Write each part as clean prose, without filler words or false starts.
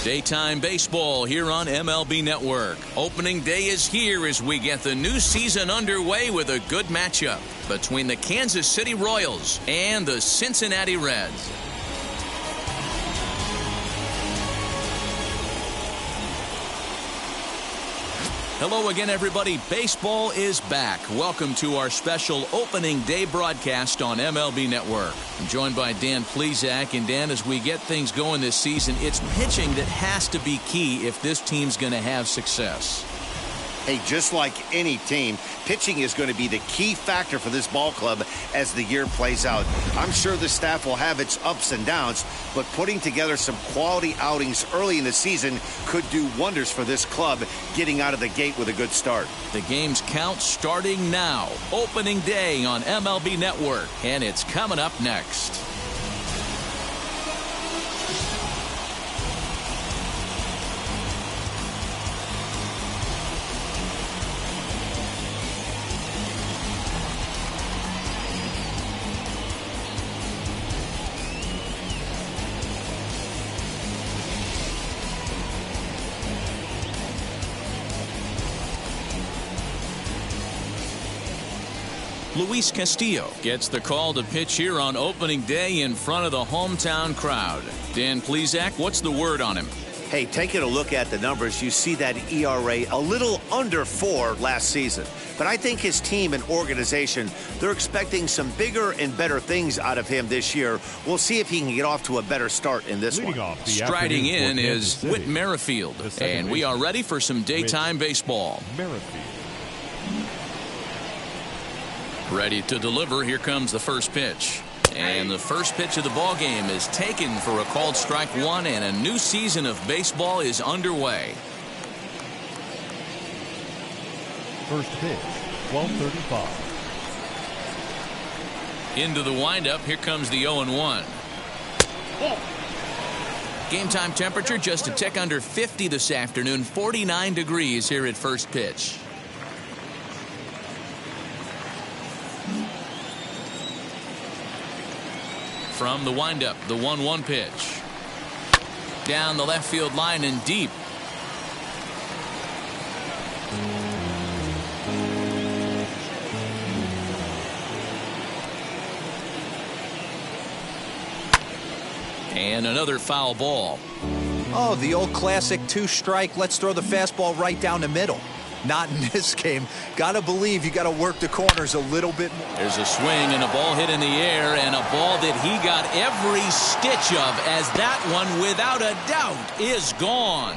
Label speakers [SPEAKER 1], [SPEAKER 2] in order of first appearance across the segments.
[SPEAKER 1] Daytime baseball here on MLB Network. Opening day is here as we get the new season underway with a good matchup between the Kansas City Royals and the Cincinnati Reds. Hello again, everybody. Baseball is back. Welcome to our special opening day broadcast on MLB Network. I'm joined by Dan Plesac. And Dan, as we get things going this season, it's pitching that has to be key if this team's going to have success.
[SPEAKER 2] Hey, just like any team, pitching is going to be the key factor for this ball club as the year plays out. I'm sure the staff will have its ups and downs, but putting together some quality outings early in the season could do wonders for this club getting out of the gate with a good start.
[SPEAKER 1] The game's count starting now. Opening day on MLB Network, and it's coming up next. Luis Castillo gets the call to pitch here on opening day in front of the hometown crowd. Dan Plesac, what's the word on him?
[SPEAKER 2] Hey, taking a look at the numbers, you see that ERA a little under 4 last season. But I think his team and organization, they're expecting some bigger and better things out of him this year. We'll see if he can get off to a better start in this one.
[SPEAKER 1] Striding in is Whit Merrifield, and we are ready for some daytime baseball. Ready to deliver. Here comes the first pitch. And the first pitch of the ball game is taken for a called strike one, and a new season of baseball is underway.
[SPEAKER 3] First pitch, 12:35.
[SPEAKER 1] Into the windup. Here comes the 0-1. Game time temperature just a tick under 50 this afternoon. 49 degrees here at first pitch. From the windup, the 1-1 pitch. Down the left field line and deep. And another foul ball.
[SPEAKER 4] Oh, the old classic 2-strike. Let's throw the fastball right down the middle. Not in this game. Gotta believe you gotta work the corners a little bit more.
[SPEAKER 1] There's a swing and a ball hit in the air, and a ball that he got every stitch of, as that one without a doubt is gone.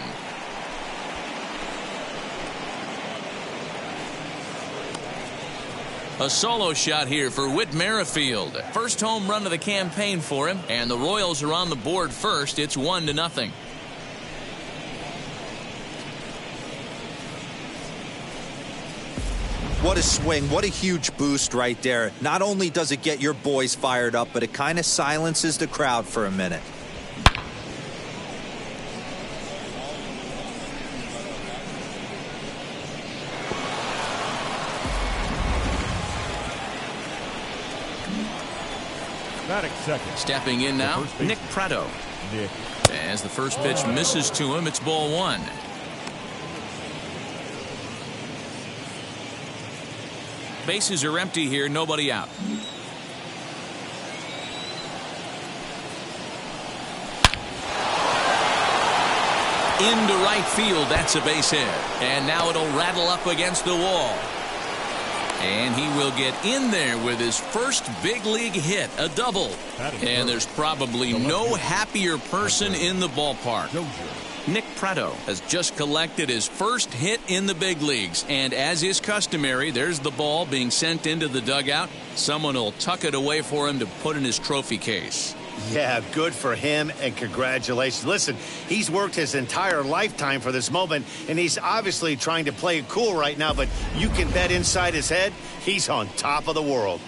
[SPEAKER 1] A solo shot here for Whit Merrifield. First home run of the campaign for him, and the Royals are on the board first. It's 1-0.
[SPEAKER 4] What a swing. What a huge boost right there. Not only does it get your boys fired up, but it kind of silences the crowd for a minute.
[SPEAKER 3] Batting second.
[SPEAKER 1] Stepping in now, Nick Pratto. As the first pitch misses to him, it's ball one. Bases are empty here, nobody out. Into right field, that's a base hit. And now it'll rattle up against the wall. And he will get in there with his first big league hit, a double. And there's probably no happier person in the ballpark. Nick Pratto has just collected his first hit in the big leagues, and as is customary, there's the ball being sent into the dugout. Someone will tuck it away for him to put in his trophy case.
[SPEAKER 2] Yeah, good for him, and congratulations. Listen, he's worked his entire lifetime for this moment, and he's obviously trying to play it cool right now, but you can bet inside his head, he's on top of the world.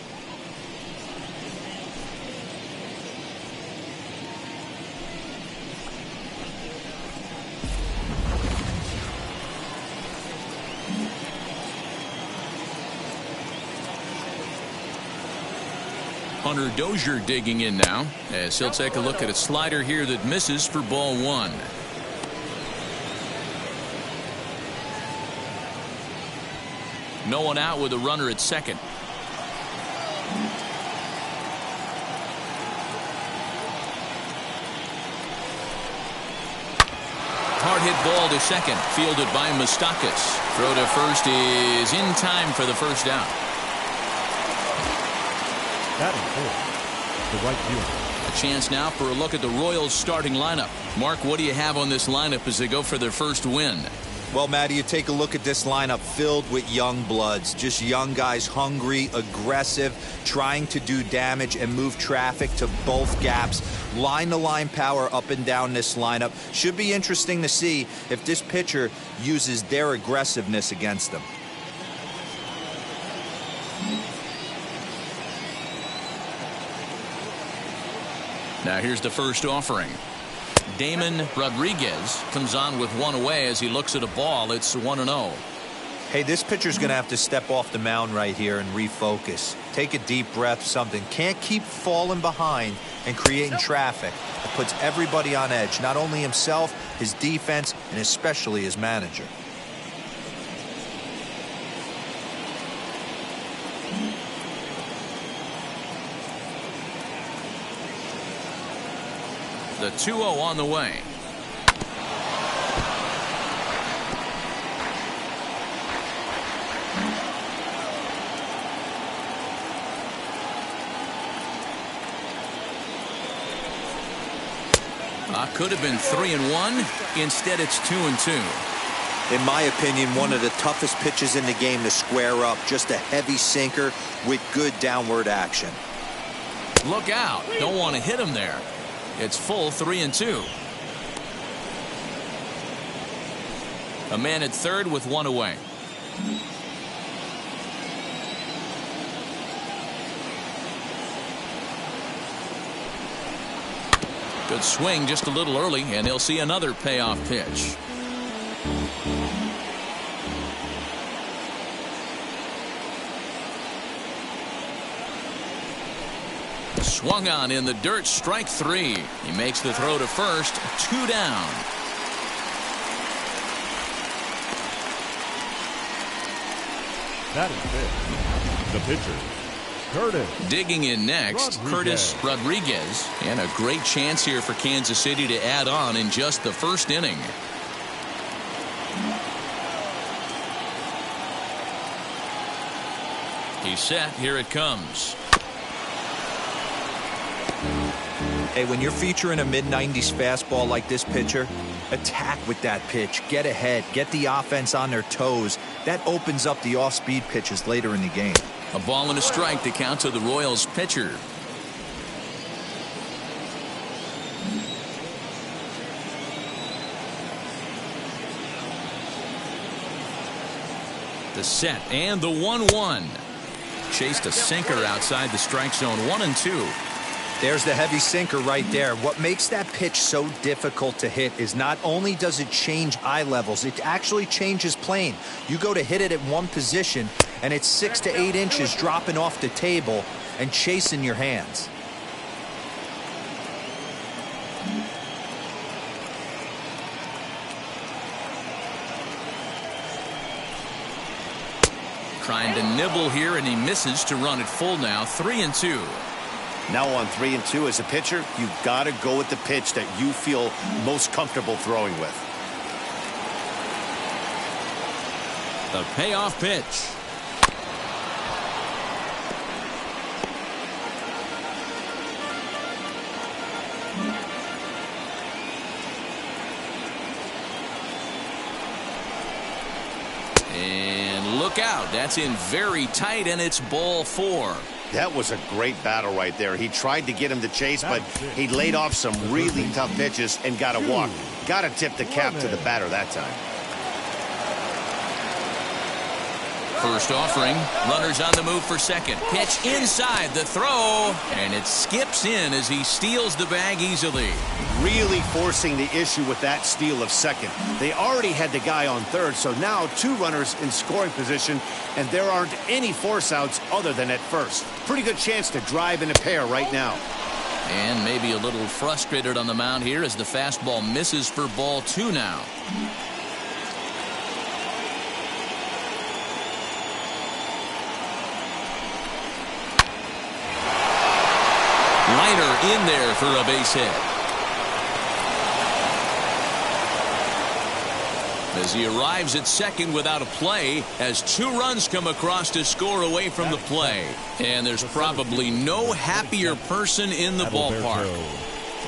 [SPEAKER 1] Hunter Dozier digging in now as he'll take a look at a slider here that misses for ball one. No one out with a runner at second. Hard hit ball to second, fielded by Moustakas. Throw to first is in time for the first down.
[SPEAKER 3] Batting fourth, the right fielder.
[SPEAKER 1] A chance now for a look at the Royals starting lineup. Mark, what do you have on this lineup as they go for their first win?
[SPEAKER 4] Well, Matty, you take a look at this lineup filled with young bloods. Just young guys, hungry, aggressive, trying to do damage and move traffic to both gaps. Line-to-line power up and down this lineup. Should be interesting to see if this pitcher uses their aggressiveness against them.
[SPEAKER 1] Now here's the first offering. Damon Rodriguez comes on with one away as he looks at a ball. It's 1-0.
[SPEAKER 4] Hey, this pitcher's going to have to step off the mound right here and refocus. Take a deep breath, something. Can't keep falling behind and creating traffic. It puts everybody on edge, not only himself, his defense, and especially his manager.
[SPEAKER 1] The 2-0 on the way. Could have been 3-1. Instead, it's 2-2.
[SPEAKER 4] In my opinion, one of the toughest pitches in the game to square up. Just a heavy sinker with good downward action.
[SPEAKER 1] Look out. Don't want to hit him there. It's full 3-2. A man at third with one away. Good swing just a little early, and he'll see another payoff pitch. Swung on in the dirt, strike three. He makes the throw to first, 2 down.
[SPEAKER 3] Batting fifth, the pitcher, Curtis.
[SPEAKER 1] Digging in next, Curtis Rodriguez. And a great chance here for Kansas City to add on in just the first inning. He's set. Here it comes.
[SPEAKER 4] Hey, when you're featuring a mid-90s fastball like this pitcher, attack with that pitch. Get ahead. Get the offense on their toes. That opens up the off-speed pitches later in the game.
[SPEAKER 1] A ball and a strike to count to the Royals pitcher. The set and the 1-1. Chased a sinker outside the strike zone. 1-2.
[SPEAKER 4] There's the heavy sinker right there. What makes that pitch so difficult to hit is not only does it change eye levels, it actually changes plane. You go to hit it at one position, and it's 6 to 8 inches dropping off the table and chasing your hands.
[SPEAKER 1] Trying to nibble here, and he misses to run it full now. 3-2.
[SPEAKER 2] Now on 3-2 as a pitcher, you've got to go with the pitch that you feel most comfortable throwing with.
[SPEAKER 1] The payoff pitch. And look out. That's in very tight, and it's ball 4.
[SPEAKER 2] That was a great battle right there. He tried to get him to chase, but he laid off some really tough pitches and got a walk. Got to tip the cap to the batter that time.
[SPEAKER 1] First offering. Runners on the move for second. Pitch inside the throw, and it skips in as he steals the bag easily.
[SPEAKER 2] Really forcing the issue with that steal of second. They already had the guy on third, so now 2 runners in scoring position, and there aren't any force outs other than at first. Pretty good chance to drive in a pair right now.
[SPEAKER 1] And maybe a little frustrated on the mound here as the fastball misses for ball 2 now. liner in there for a base hit. As he arrives at second without a play, as 2 runs come across to score away from the play. And there's probably no happier person in the ballpark.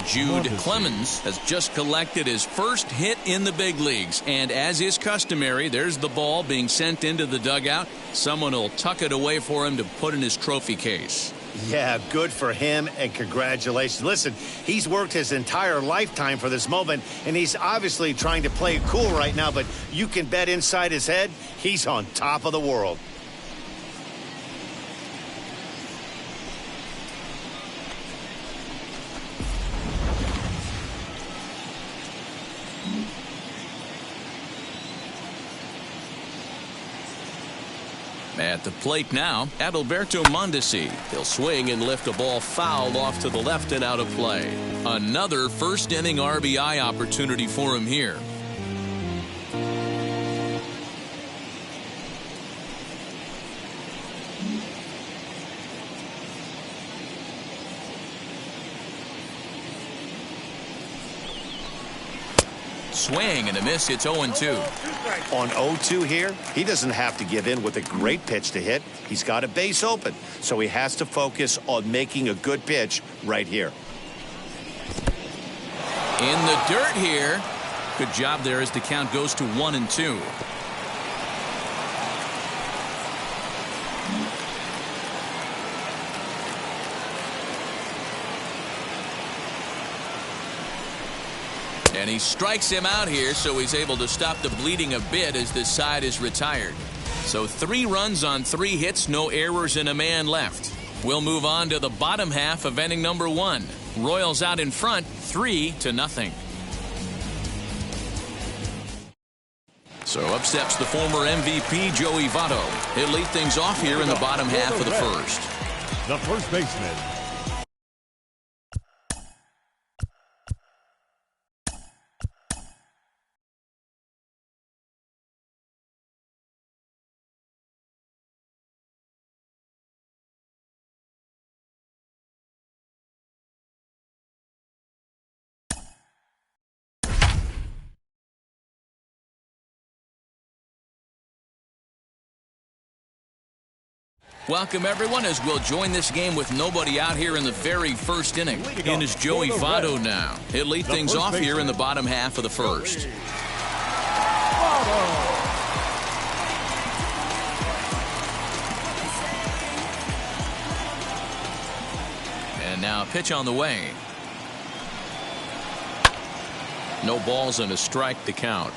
[SPEAKER 1] Jude Clemens has just collected his first hit in the big leagues. And as is customary, there's the ball being sent into the dugout. Someone will tuck it away for him to put in his trophy case.
[SPEAKER 2] Yeah, good for him, and congratulations. Listen, he's worked his entire lifetime for this moment, and he's obviously trying to play it cool right now, but you can bet inside his head, he's on top of the world.
[SPEAKER 1] At the plate now, Adalberto Mondesi. He'll swing and lift a ball foul off to the left and out of play. Another first inning RBI opportunity for him here. Swing and a miss. It's 0-2.
[SPEAKER 2] On 0-2 here, he doesn't have to give in with a great pitch to hit. He's got a base open, so he has to focus on making a good pitch right here.
[SPEAKER 1] In the dirt here. Good job there as the count goes to 1-2. And he strikes him out here, so he's able to stop the bleeding a bit as this side is retired. So 3 runs on 3 hits, no errors, and a man left. We'll move on to the bottom half of inning number 1. Royals out in front, 3-0. So up steps the former MVP, Joey Votto. He'll lead things off here in the bottom half of the first.
[SPEAKER 3] The first baseman.
[SPEAKER 1] Welcome, everyone, as we'll join this game with nobody out here in the very first inning. In is Joey Votto now. He'll lead things off here in the bottom half of the first. And now a pitch on the way. No balls and a strike to count.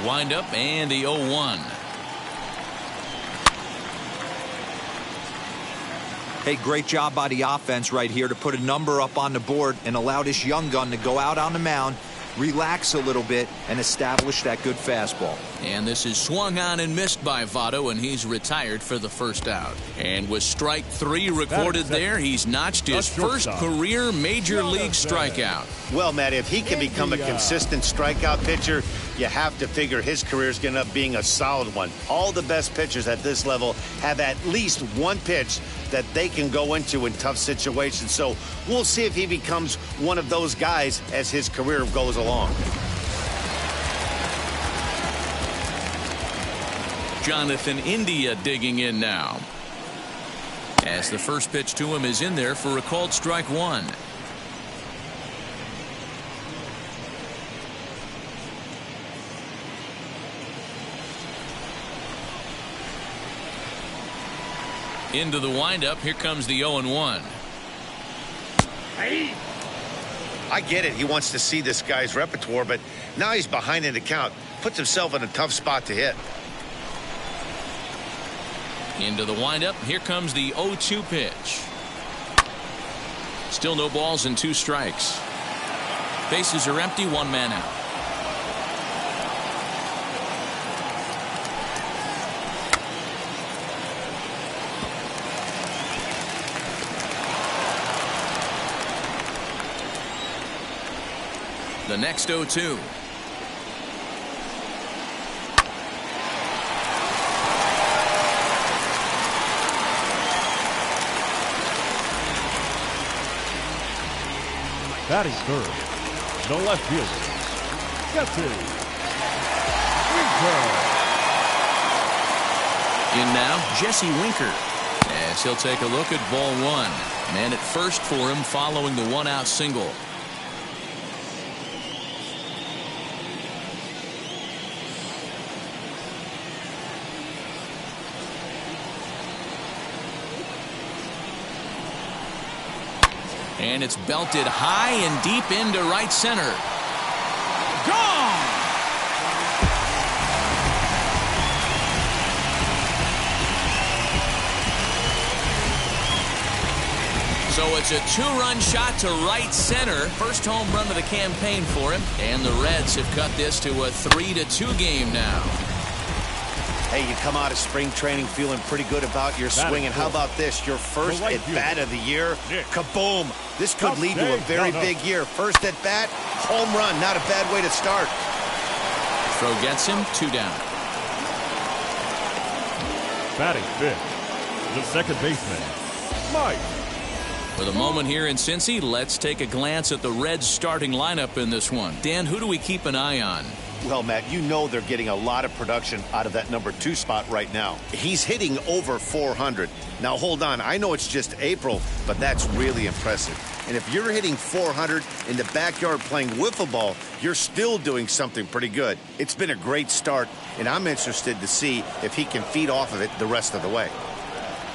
[SPEAKER 1] Windup and the 0-1.
[SPEAKER 4] Hey, great job by the offense right here to put a number up on the board and allow this young gun to go out on the mound, relax a little bit, and establish that good fastball.
[SPEAKER 1] And this is swung on and missed by Votto, and he's retired for the first out. And with strike 3 recorded there, he's notched his first career major league strikeout.
[SPEAKER 2] Well, Matt, if he can become a consistent strikeout pitcher, you have to figure his career is going to end up being a solid one. All the best pitchers at this level have at least one pitch that they can go into in tough situations. So we'll see if he becomes one of those guys as his career goes along.
[SPEAKER 1] Jonathan India digging in now. As the first pitch to him is in there for a called strike 1. Into the windup. Here comes the 0-1.
[SPEAKER 2] I get it. He wants to see this guy's repertoire, but now he's behind in the count. Puts himself in a tough spot to hit.
[SPEAKER 1] Into the windup. Here comes the 0-2 pitch. Still no balls and 2 strikes. Bases are empty, 1 man out. The next 0-2.
[SPEAKER 3] Batting third, the left fielder, Jesse Winker.
[SPEAKER 1] In now, Jesse Winker, as he'll take a look at ball one. Man at first for him following the one-out single. And it's belted high and deep into right center. Gone! So it's a two-run shot to right center. First home run of the campaign for him. And the Reds have cut this to a 3-2 game now.
[SPEAKER 2] Hey, you come out of spring training feeling pretty good about your swing. And how about this? Your first at-bat of the year. Kaboom! This could lead to a very big year. First at-bat, home run. Not a bad way to start.
[SPEAKER 1] Throw gets him, 2 down.
[SPEAKER 3] Batting fifth, the second baseman, Mike.
[SPEAKER 1] For the moment here in Cincy, let's take a glance at the Reds starting lineup in this one. Dan, who do we keep an eye on?
[SPEAKER 2] Well, Matt, you know they're getting a lot of production out of that number 2 spot right now. He's hitting over 400. Now, hold on. I know it's just April, but that's really impressive. And if you're hitting 400 in the backyard playing wiffle ball, you're still doing something pretty good. It's been a great start, and I'm interested to see if he can feed off of it the rest of the way.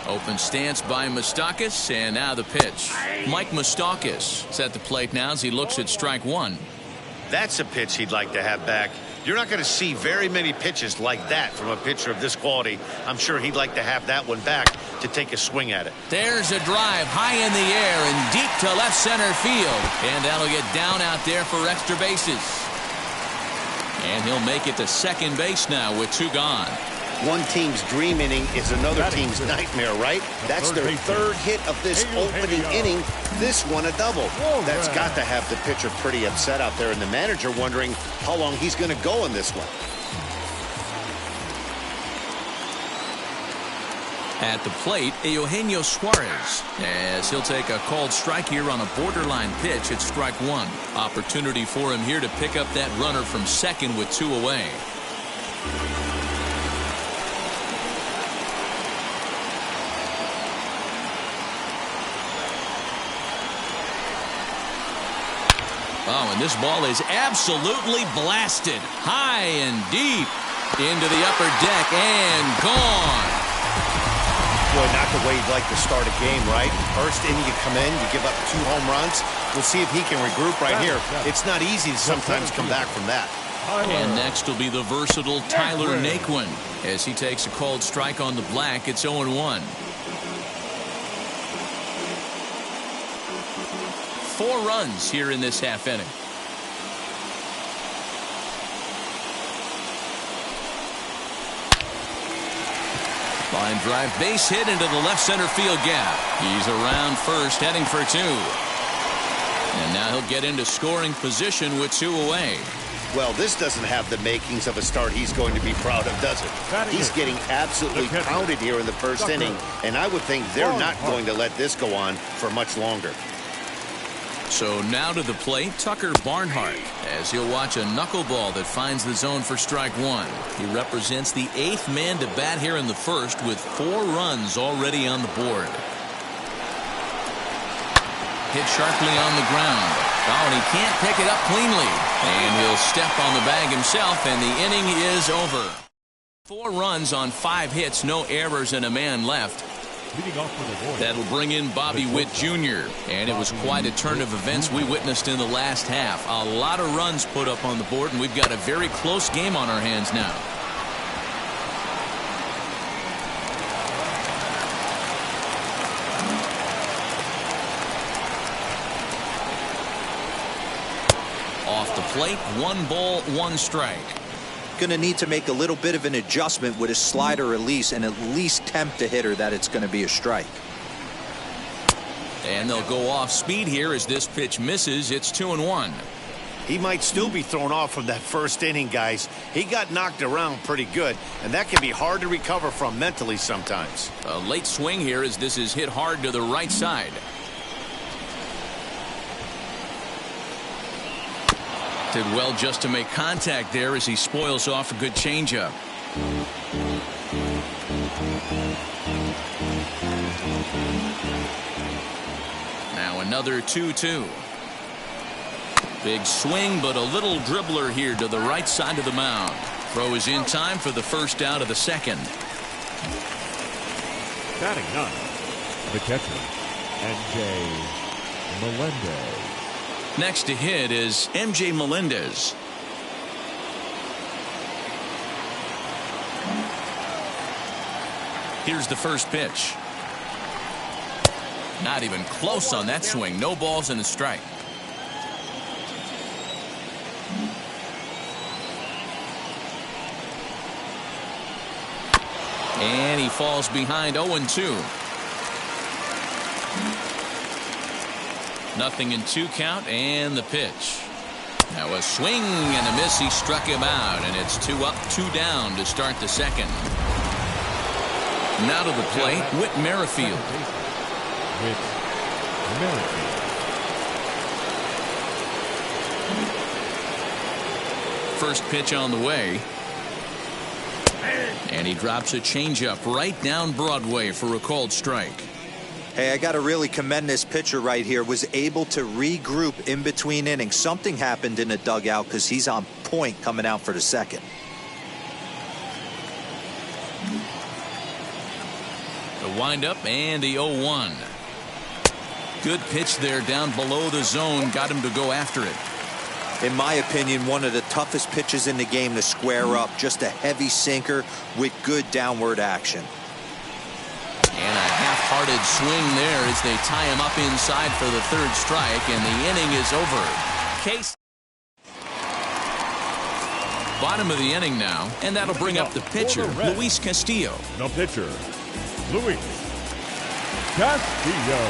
[SPEAKER 1] Open stance by Moustakas, and now the pitch. Mike Moustakas is at the plate now as he looks at strike one.
[SPEAKER 2] That's a pitch he'd like to have back. You're not going to see very many pitches like that from a pitcher of this quality. I'm sure he'd like to have that one back to take a swing at it.
[SPEAKER 1] There's a drive high in the air and deep to left center field. And that'll get down out there for extra bases. And he'll make it to second base now with 2 gone.
[SPEAKER 2] One team's dream inning is another team's nightmare, right? That's their third hit of this opening inning. This one a double. That's got to have the pitcher pretty upset out there, and the manager wondering how long he's going to go in this one.
[SPEAKER 1] At the plate, Eugenio Suarez, as he'll take a called strike here on a borderline pitch at strike one. Opportunity for him here to pick up that runner from second with 2 away. Oh, and this ball is absolutely blasted. High and deep into the upper deck and gone.
[SPEAKER 2] Boy, not the way you'd like to start a game, right? First inning you come in, you give up 2 home runs. We'll see if he can regroup right here. It's not easy to sometimes come back from that.
[SPEAKER 1] And next will be the versatile Tyler Naquin as he takes a called strike on the black. It's 0-1. 4 runs here in this half inning. Line drive, base hit into the left center field gap. He's around first, heading for 2. And now he'll get into scoring position with 2 away.
[SPEAKER 2] Well, this doesn't have the makings of a start he's going to be proud of, does it? He's getting absolutely pounded here in the first inning, and I would think they're not going to let this go on for much longer.
[SPEAKER 1] So now to the plate, Tucker Barnhart, as he'll watch a knuckleball that finds the zone for strike one. He represents the 8th man to bat here in the first with 4 runs already on the board. Hit sharply on the ground. Oh, and he can't pick it up cleanly. And he'll step on the bag himself, and the inning is over. 4 runs on 5 hits, no errors, and a man left. That'll bring in Bobby Witt Jr. And it was quite a turn of events we witnessed in the last half. A lot of runs put up on the board, and we've got a very close game on our hands now. Off the plate, 1 ball, 1 strike.
[SPEAKER 4] Going to need to make a little bit of an adjustment with his slider release and at least tempt a hitter that it's going to be a strike.
[SPEAKER 1] And they'll go off speed here as this pitch misses. It's 2-1.
[SPEAKER 2] He might still be thrown off from that first inning, guys. He got knocked around pretty good, and that can be hard to recover from mentally sometimes.
[SPEAKER 1] A late swing here as this is hit hard to the right side. Did well just to make contact there as he spoils off a good changeup. Now another 2-2. Big swing, but a little dribbler here to the right side of the mound. Throw is in time for the first out of the second.
[SPEAKER 3] Batting 9, the catcher, MJ Melendez.
[SPEAKER 1] Next to hit is MJ Melendez. Here's the first pitch. Not even close on that swing. No balls and a strike. And he falls behind 0-2. Nothing in 2 count, and the pitch. Now a swing and a miss. He struck him out, and it's 2 up, 2 down to start the second. Now to the plate, Whit Merrifield.
[SPEAKER 3] Whit Merrifield.
[SPEAKER 1] First pitch on the way. And he drops a changeup right down Broadway for a called strike.
[SPEAKER 4] Hey, I got to really commend this pitcher right here. Was able to regroup in between innings. Something happened in the dugout because he's on point coming out for the second.
[SPEAKER 1] The windup and the 0-1. Good pitch there down below the zone. Got him to go after it.
[SPEAKER 4] In my opinion, one of the toughest pitches in the game to square up. Just a heavy sinker with good downward action.
[SPEAKER 1] And a half-hearted swing there as they tie him up inside for the 3rd strike, and the inning is over. Case. Bottom of the inning now, and that'll bring up the pitcher, Luis Castillo.
[SPEAKER 3] The pitcher, Luis Castillo.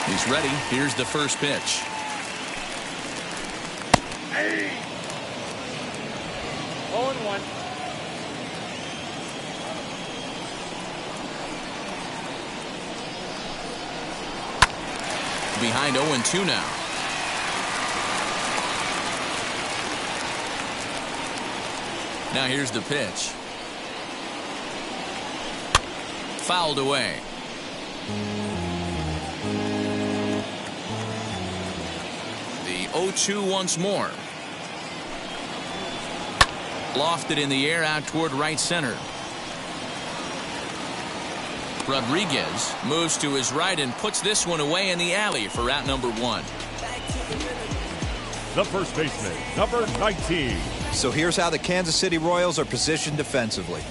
[SPEAKER 1] He's ready. Here's the first pitch.
[SPEAKER 5] 0-1.
[SPEAKER 1] Behind 0-2 now. Now here's the pitch. Fouled away. The 0-2 once more. Lofted in the air out toward right center. Rodriguez moves to his right and puts this one away in the alley for out number 1.
[SPEAKER 3] The first baseman, number 19.
[SPEAKER 4] So here's how the Kansas City Royals are positioned defensively.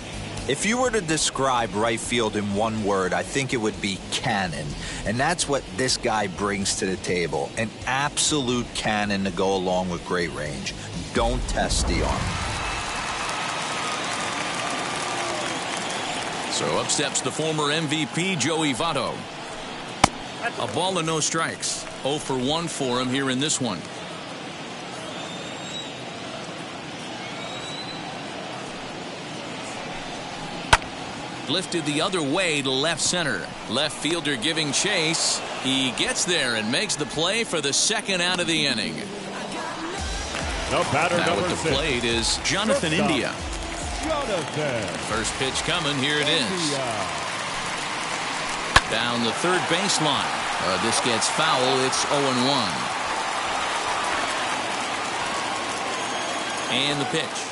[SPEAKER 4] If you were to describe right field in one word, I think it would be cannon. And that's what this guy brings to the table. An absolute cannon to go along with great range. Don't test the arm.
[SPEAKER 1] So up steps the former MVP, Joey Votto. A ball and no strikes. 0 for 1 for him here in this one. Lifted the other way to left center. Left fielder giving chase. He gets there and makes the play for the 2nd out of the inning.
[SPEAKER 3] The batter,
[SPEAKER 1] now
[SPEAKER 3] number
[SPEAKER 1] at the
[SPEAKER 3] 6.
[SPEAKER 1] plate is Jonathan India.
[SPEAKER 3] Jonathan.
[SPEAKER 1] First pitch coming. Here it is. Down the 3rd baseline. This gets foul. It's 0-1. And the pitch.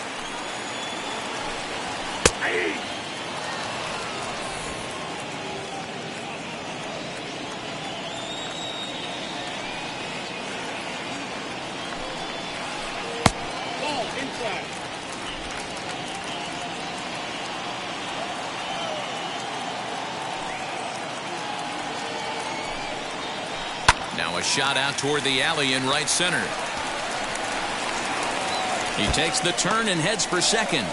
[SPEAKER 5] Ball inside.
[SPEAKER 1] Now a shot out toward the alley in right center. He takes the turn and heads for second.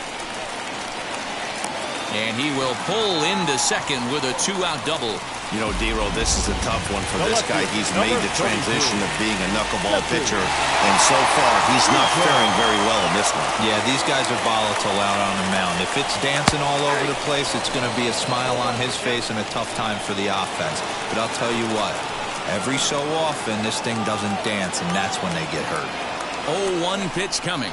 [SPEAKER 1] And he will pull into second with a 2-out double.
[SPEAKER 2] You know, D-Roll, this is a tough one for this guy. He's made the transition of being a knuckleball pitcher, and so far he's not faring very well in this one.
[SPEAKER 4] Yeah, these guys are volatile out on the mound. If it's dancing all over the place, it's going to be a smile on his face and a tough time for the offense. But I'll tell you what, every so often this thing doesn't dance, and that's when they get hurt.
[SPEAKER 1] 0-1 pitch coming.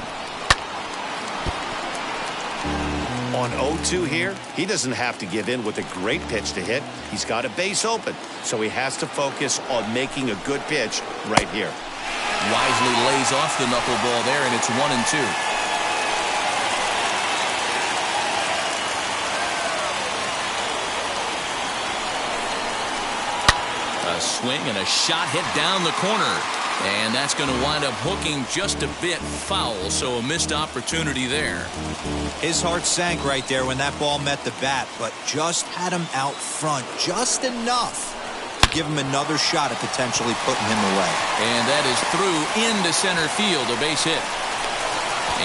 [SPEAKER 2] On 0-2 here, he doesn't have to give in with a great pitch to hit. He's got a base open, so he has to focus on making a good pitch right here.
[SPEAKER 1] Wisely lays off the knuckleball there, and it's 1-2. A swing and a shot hit down the corner. And that's going to wind up hooking just a bit foul, so a missed opportunity there.
[SPEAKER 4] His heart sank right there when that ball met the bat, but just had him out front just enough to give him another shot at potentially putting him away.
[SPEAKER 1] And that is through into center field, a base hit.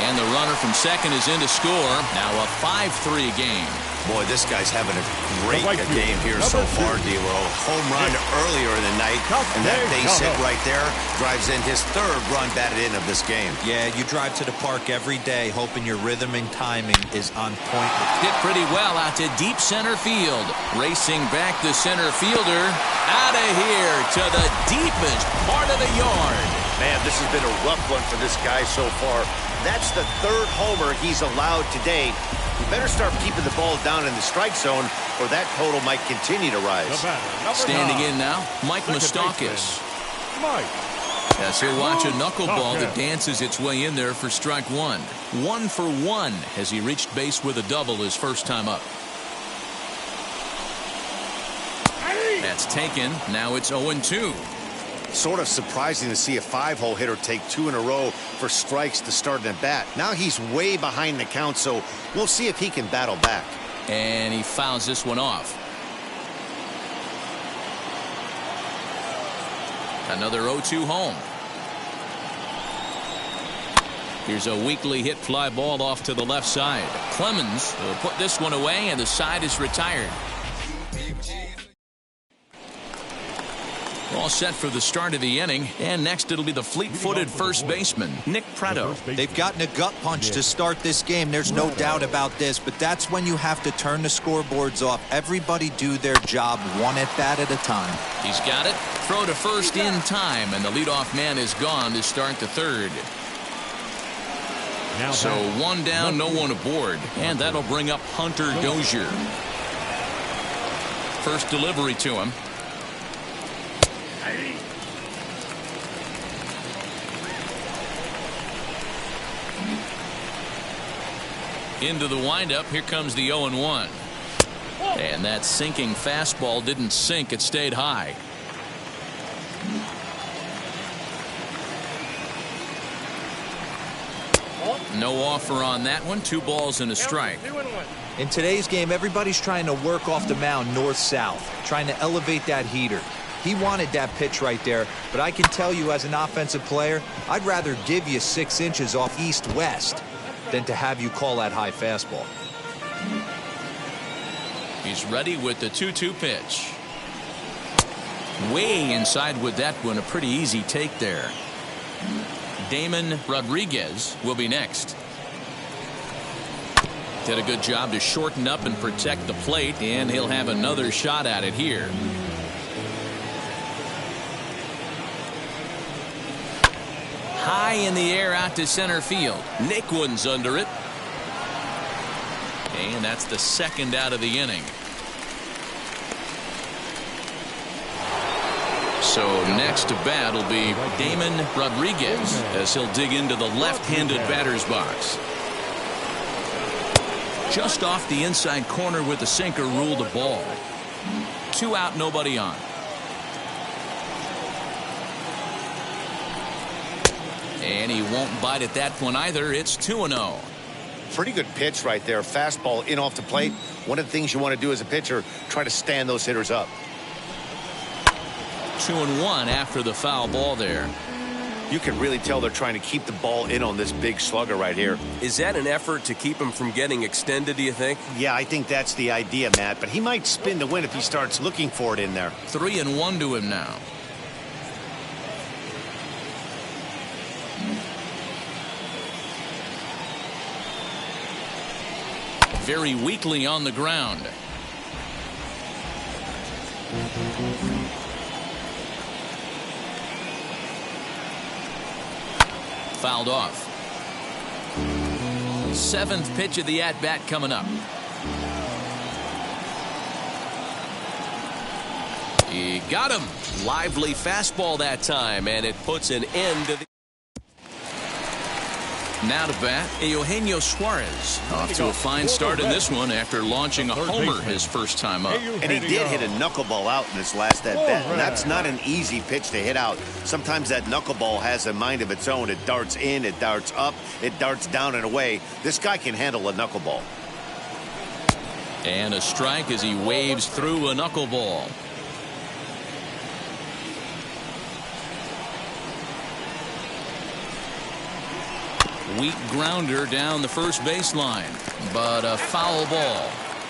[SPEAKER 1] And the runner from second is in to score. Now a 5-3 game.
[SPEAKER 2] Boy, this guy's having a great game here so far, D-Lo. Home run earlier in the night, and that base hit right there drives in his third run batted in of this game.
[SPEAKER 4] Yeah, you drive to the park every day hoping your rhythm and timing is on point.
[SPEAKER 1] Hit pretty well out to deep center field. Racing back the center fielder. Out of here to the deepest part of the yard.
[SPEAKER 2] Man, this has been a rough one for this guy so far. That's the third homer he's allowed today. He better start keeping the ball down in the strike zone, or that total might continue to rise.
[SPEAKER 1] Standing in now, Mike Moustakas. As he'll watch a knuckleball that dances its way in there for strike one. 1 for 1 as he reached base with a double his first time up. That's taken. Now it's 0-2.
[SPEAKER 2] Sort of surprising to see a 5-hole hitter take 2 in a row for strikes to start an at-bat. Now he's way behind the count, so we'll see if he can battle back.
[SPEAKER 1] And he fouls this one off. Another 0-2 home. Here's a weakly hit fly ball off to the left side. Clemens will put this one away, and the side is retired. All set for the start of the inning, and next it'll be the fleet-footed first baseman, Nick Pratto.
[SPEAKER 4] They've gotten a gut punch to start this game. There's no doubt about this, but that's when you have to turn the scoreboards off. Everybody do their job one at bat at a time.
[SPEAKER 1] He's got it. Throw to first in time, and the leadoff man is gone to start the third. So one down, no one aboard, and that'll bring up Hunter Dozier. First delivery to him. Into the windup. Here comes the 0-1. And that sinking fastball didn't sink. It stayed high. No offer on that one. 2 balls and a strike.
[SPEAKER 4] In today's game, everybody's trying to work off the mound north-south, trying to elevate that heater. He wanted that pitch right there, but I can tell you as an offensive player, I'd rather give you 6 inches off east-west than to have you call that high fastball.
[SPEAKER 1] He's ready with the 2-2 pitch. Way inside with that one. A pretty easy take there. Damon Rodriguez will be next. Did a good job to shorten up and protect the plate, and he'll have another shot at it here. High in the air out to center field. Nick Wooden's under it. And that's the second out of the inning. So next to bat will be Damon Rodriguez as he'll dig into the left-handed batter's box. Just off the inside corner with the sinker ruled a ball. 2 out, nobody on. And he won't bite at that one either. It's 2-0.
[SPEAKER 2] Pretty good pitch right there. Fastball in off the plate. One of the things you want to do as a pitcher, try to stand those hitters up.
[SPEAKER 1] 2-1 after the foul ball there.
[SPEAKER 2] You can really tell they're trying to keep the ball in on this big slugger right here.
[SPEAKER 6] Is that an effort to keep him from getting extended, do you think?
[SPEAKER 2] Yeah, I think that's the idea, Matt. But he might spin to win if he starts looking for it in there.
[SPEAKER 1] 3-1 to him now. Very weakly on the ground. fouled off. 7th pitch of the at-bat coming up. He got him. Lively fastball that time, and it puts an end to the... Now to bat, Eugenio Suarez. Off to a fine start in this one after launching a homer his first time up.
[SPEAKER 2] And he did hit a knuckleball out in his last at-bat, and that's not an easy pitch to hit out. Sometimes that knuckleball has a mind of its own. It darts in, it darts up, it darts down and away. This guy can handle a knuckleball.
[SPEAKER 1] And a strike as he waves through a knuckleball. Weak grounder down the first baseline, but a foul ball.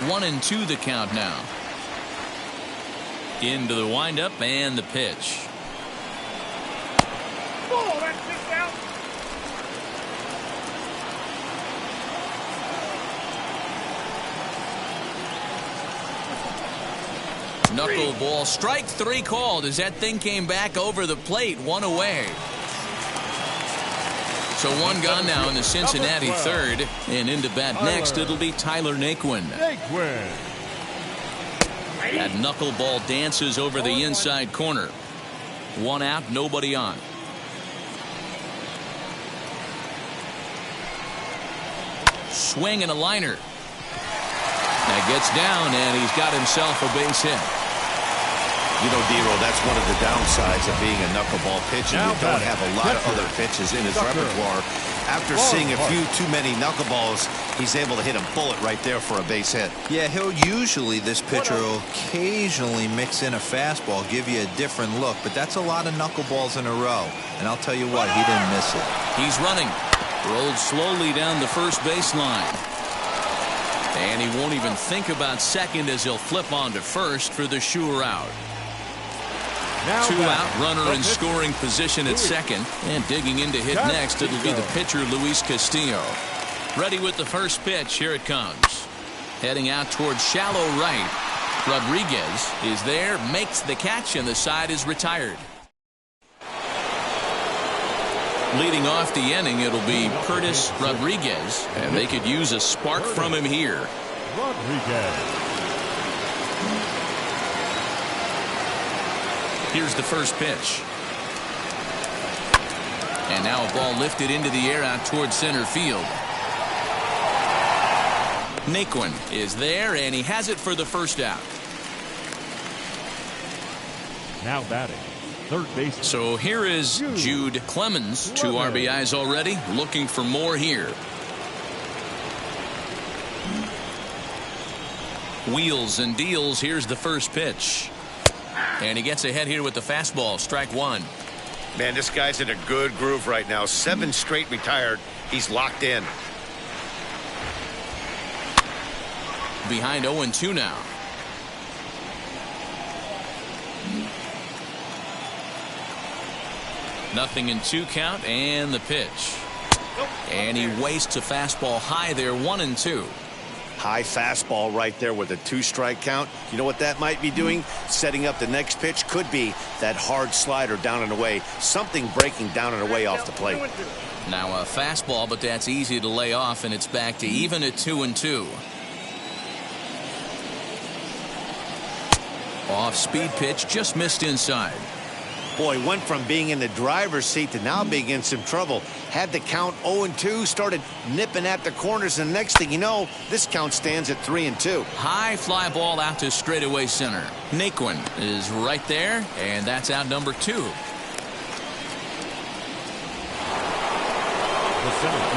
[SPEAKER 1] 1-2 the count now. Into the windup and the pitch.
[SPEAKER 5] Oh, that's pitch out.
[SPEAKER 1] Knuckleball, strike 3 called as that thing came back over the plate, 1 away. So 1 gone now in the Cincinnati third, and into bat next it'll be Tyler Naquin. That knuckleball dances over the inside corner. 1 out, nobody on. Swing and a liner. That gets down, and he's got himself a base hit.
[SPEAKER 2] You know, Dero, that's one of the downsides of being a knuckleball pitcher. You don't have a lot of other pitches in his repertoire. After seeing a few too many knuckleballs, he's able to hit a bullet right there for a base hit.
[SPEAKER 4] Yeah, he'll usually, this pitcher will occasionally mix in a fastball, give you a different look, but that's a lot of knuckleballs in a row. And I'll tell you what, he didn't miss it.
[SPEAKER 1] He's running. Rolled slowly down the first baseline. And he won't even think about second as he'll flip on to first for the sure out. 2 out, runner in scoring position at second, and digging in to hit next, it'll be the pitcher Luis Castillo. Ready with the first pitch. Here it comes. Heading out towards shallow right. Rodriguez is there, makes the catch, and the side is retired. Leading off the inning, it'll be Curtis Rodriguez, and they could use a spark from him here.
[SPEAKER 3] Rodriguez.
[SPEAKER 1] Here's the first pitch. And now a ball lifted into the air out towards center field. Naquin is there, and he has it for the first out.
[SPEAKER 3] Now batting, third base.
[SPEAKER 1] So here is Jude Clemens. 2 RBIs already, looking for more here. Wheels and deals. Here's the first pitch. And he gets ahead here with the fastball. Strike 1.
[SPEAKER 2] Man, this guy's in a good groove right now. 7 straight retired. He's locked in.
[SPEAKER 1] Behind 0-2 now. Nothing in 2 count, and the pitch. And he wastes a fastball high there, 1-2.
[SPEAKER 2] High fastball right there with a 2-strike count. You know what that might be doing? Setting up the next pitch. Could be that hard slider down and away. Something breaking down and away off the plate.
[SPEAKER 1] Now a fastball, but that's easy to lay off, and it's back to even at 2-2. Off-speed pitch, just missed inside.
[SPEAKER 2] Boy, went from being in the driver's seat to now being in some trouble. Had the count 0-2, started nipping at the corners, and the next thing you know, this count stands at 3-2.
[SPEAKER 1] High fly ball out to straightaway center. Naquin is right there, and that's out number 2.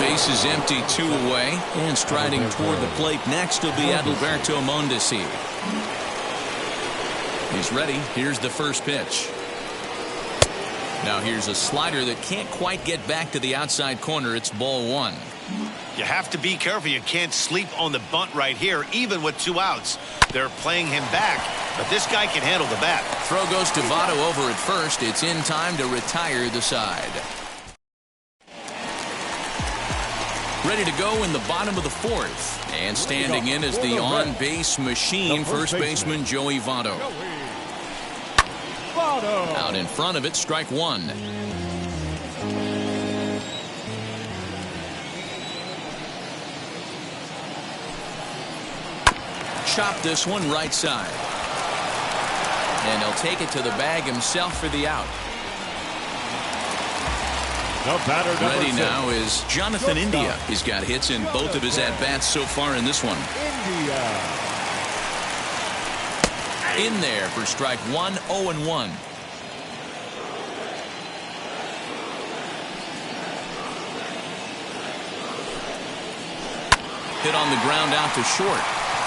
[SPEAKER 1] Base is empty, 2 away, and striding toward the plate next will be Adalberto Mondesi. He's ready. Here's the first pitch. Now here's a slider that can't quite get back to the outside corner. It's ball 1.
[SPEAKER 2] You have to be careful. You can't sleep on the bunt right here, even with 2 outs. They're playing him back, but this guy can handle the bat.
[SPEAKER 1] Throw goes to Votto over at first. It's in time to retire the side. Ready to go in the bottom of the 4th. And standing in is the on-base machine, first baseman Joey Votto. Out in front of it, strike 1. chop this one right side. And he'll take it to the bag himself for the out.
[SPEAKER 3] The batter number
[SPEAKER 1] Ready
[SPEAKER 3] 6.
[SPEAKER 1] now is Jonathan India. He's got hits in both of his at-bats so far in this one.
[SPEAKER 3] India.
[SPEAKER 1] In there for strike 1, 0-1. Hit on the ground out to short.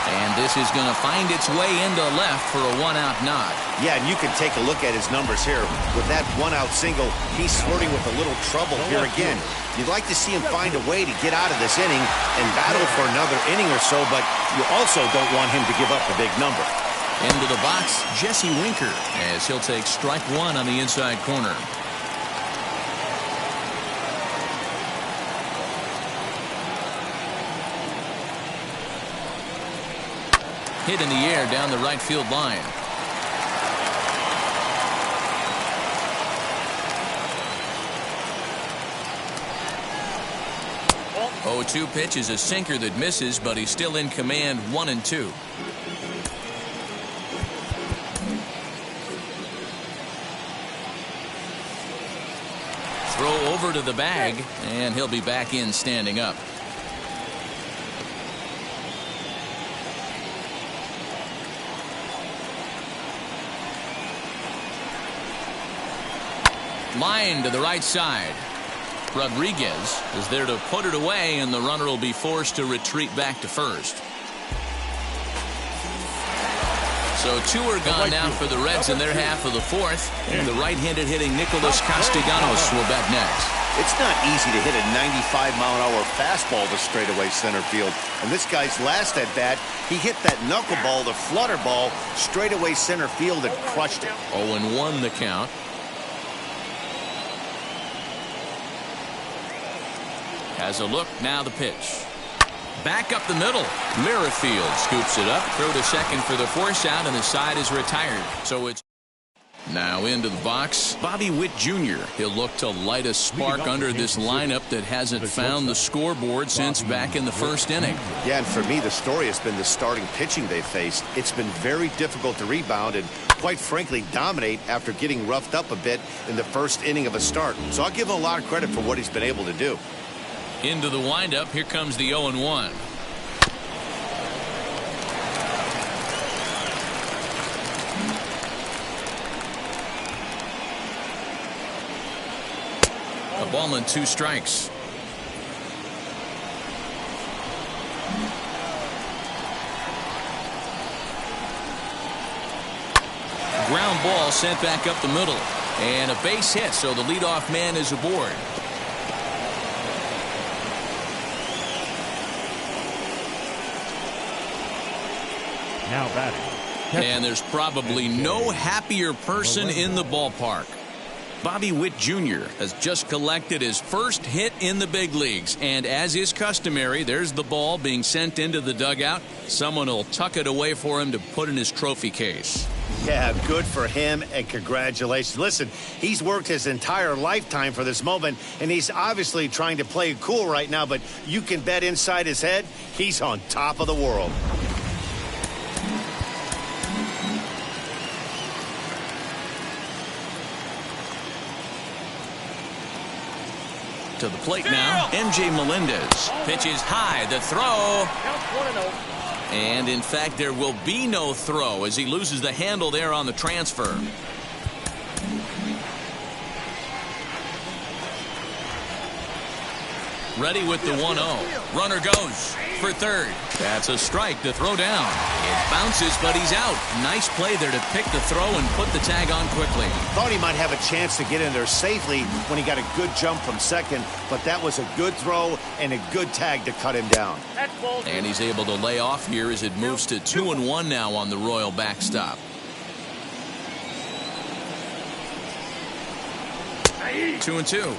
[SPEAKER 1] And this is going to find its way into left for a one-out nod.
[SPEAKER 2] Yeah, and you can take a look at his numbers here. With that one-out single, he's flirting with a little trouble here again. You'd like to see him find a way to get out of this inning and battle for another inning or so, but you also don't want him to give up a big number.
[SPEAKER 1] Into the box, Jesse Winker, as he'll take strike 1 on the inside corner. Hit in the air down the right field line. Oh, 0-2 pitch is a sinker that misses, but he's still in command, 1-2. Throw over to the bag, and he'll be back in standing up. Line to the right side. Rodriguez is there to put it away, and the runner will be forced to retreat back to first. So 2 are gone now for the Reds in their half of the fourth, and the right-handed hitting Nicholas Castellanos will bat next.
[SPEAKER 2] It's not easy to hit a 95-mile-an-hour fastball to straightaway center field. And this guy's last at bat, he hit that knuckleball, the flutter ball, straightaway center field and crushed it.
[SPEAKER 1] 0-1 the count. Has a look, now the pitch. Back up the middle. Merrifield scoops it up, throw to second for the force out, and the side is retired. So it's now into the box. Bobby Witt Jr. He'll look to light a spark under this lineup that hasn't found the scoreboard since back in the first inning.
[SPEAKER 2] Yeah, and for me, the story has been the starting pitching they faced. It's been very difficult to rebound and, quite frankly, dominate after getting roughed up a bit in the first inning of a start. So I'll give him a lot of credit for what he's been able to do.
[SPEAKER 1] Into the windup, here comes the 0-1. A ball and 2 strikes. Ground ball sent back up the middle. And a base hit, so the leadoff man is aboard.
[SPEAKER 3] Now batting.
[SPEAKER 1] And there's probably no happier person in the ballpark. Bobby Witt Jr. has just collected his first hit in the big leagues. And as is customary, there's the ball being sent into the dugout. Someone will tuck it away for him to put in his trophy case.
[SPEAKER 2] Yeah, good for him, and congratulations. Listen, he's worked his entire lifetime for this moment, and he's obviously trying to play it cool right now, but you can bet inside his head, he's on top of the world.
[SPEAKER 1] To the plate now, MJ Melendez. Pitches high, the throw. And in fact, there will be no throw as he loses the handle there on the transfer. Ready with the 1-0. Runner goes for third. That's a strike to throw down. It bounces, but he's out. Nice play there to pick the throw and put the tag on quickly.
[SPEAKER 2] Thought he might have a chance to get in there safely when he got a good jump from second, but that was a good throw and a good tag to cut him down.
[SPEAKER 1] And he's able to lay off here as it moves to 2-1 now on the Royal backstop. 2-2.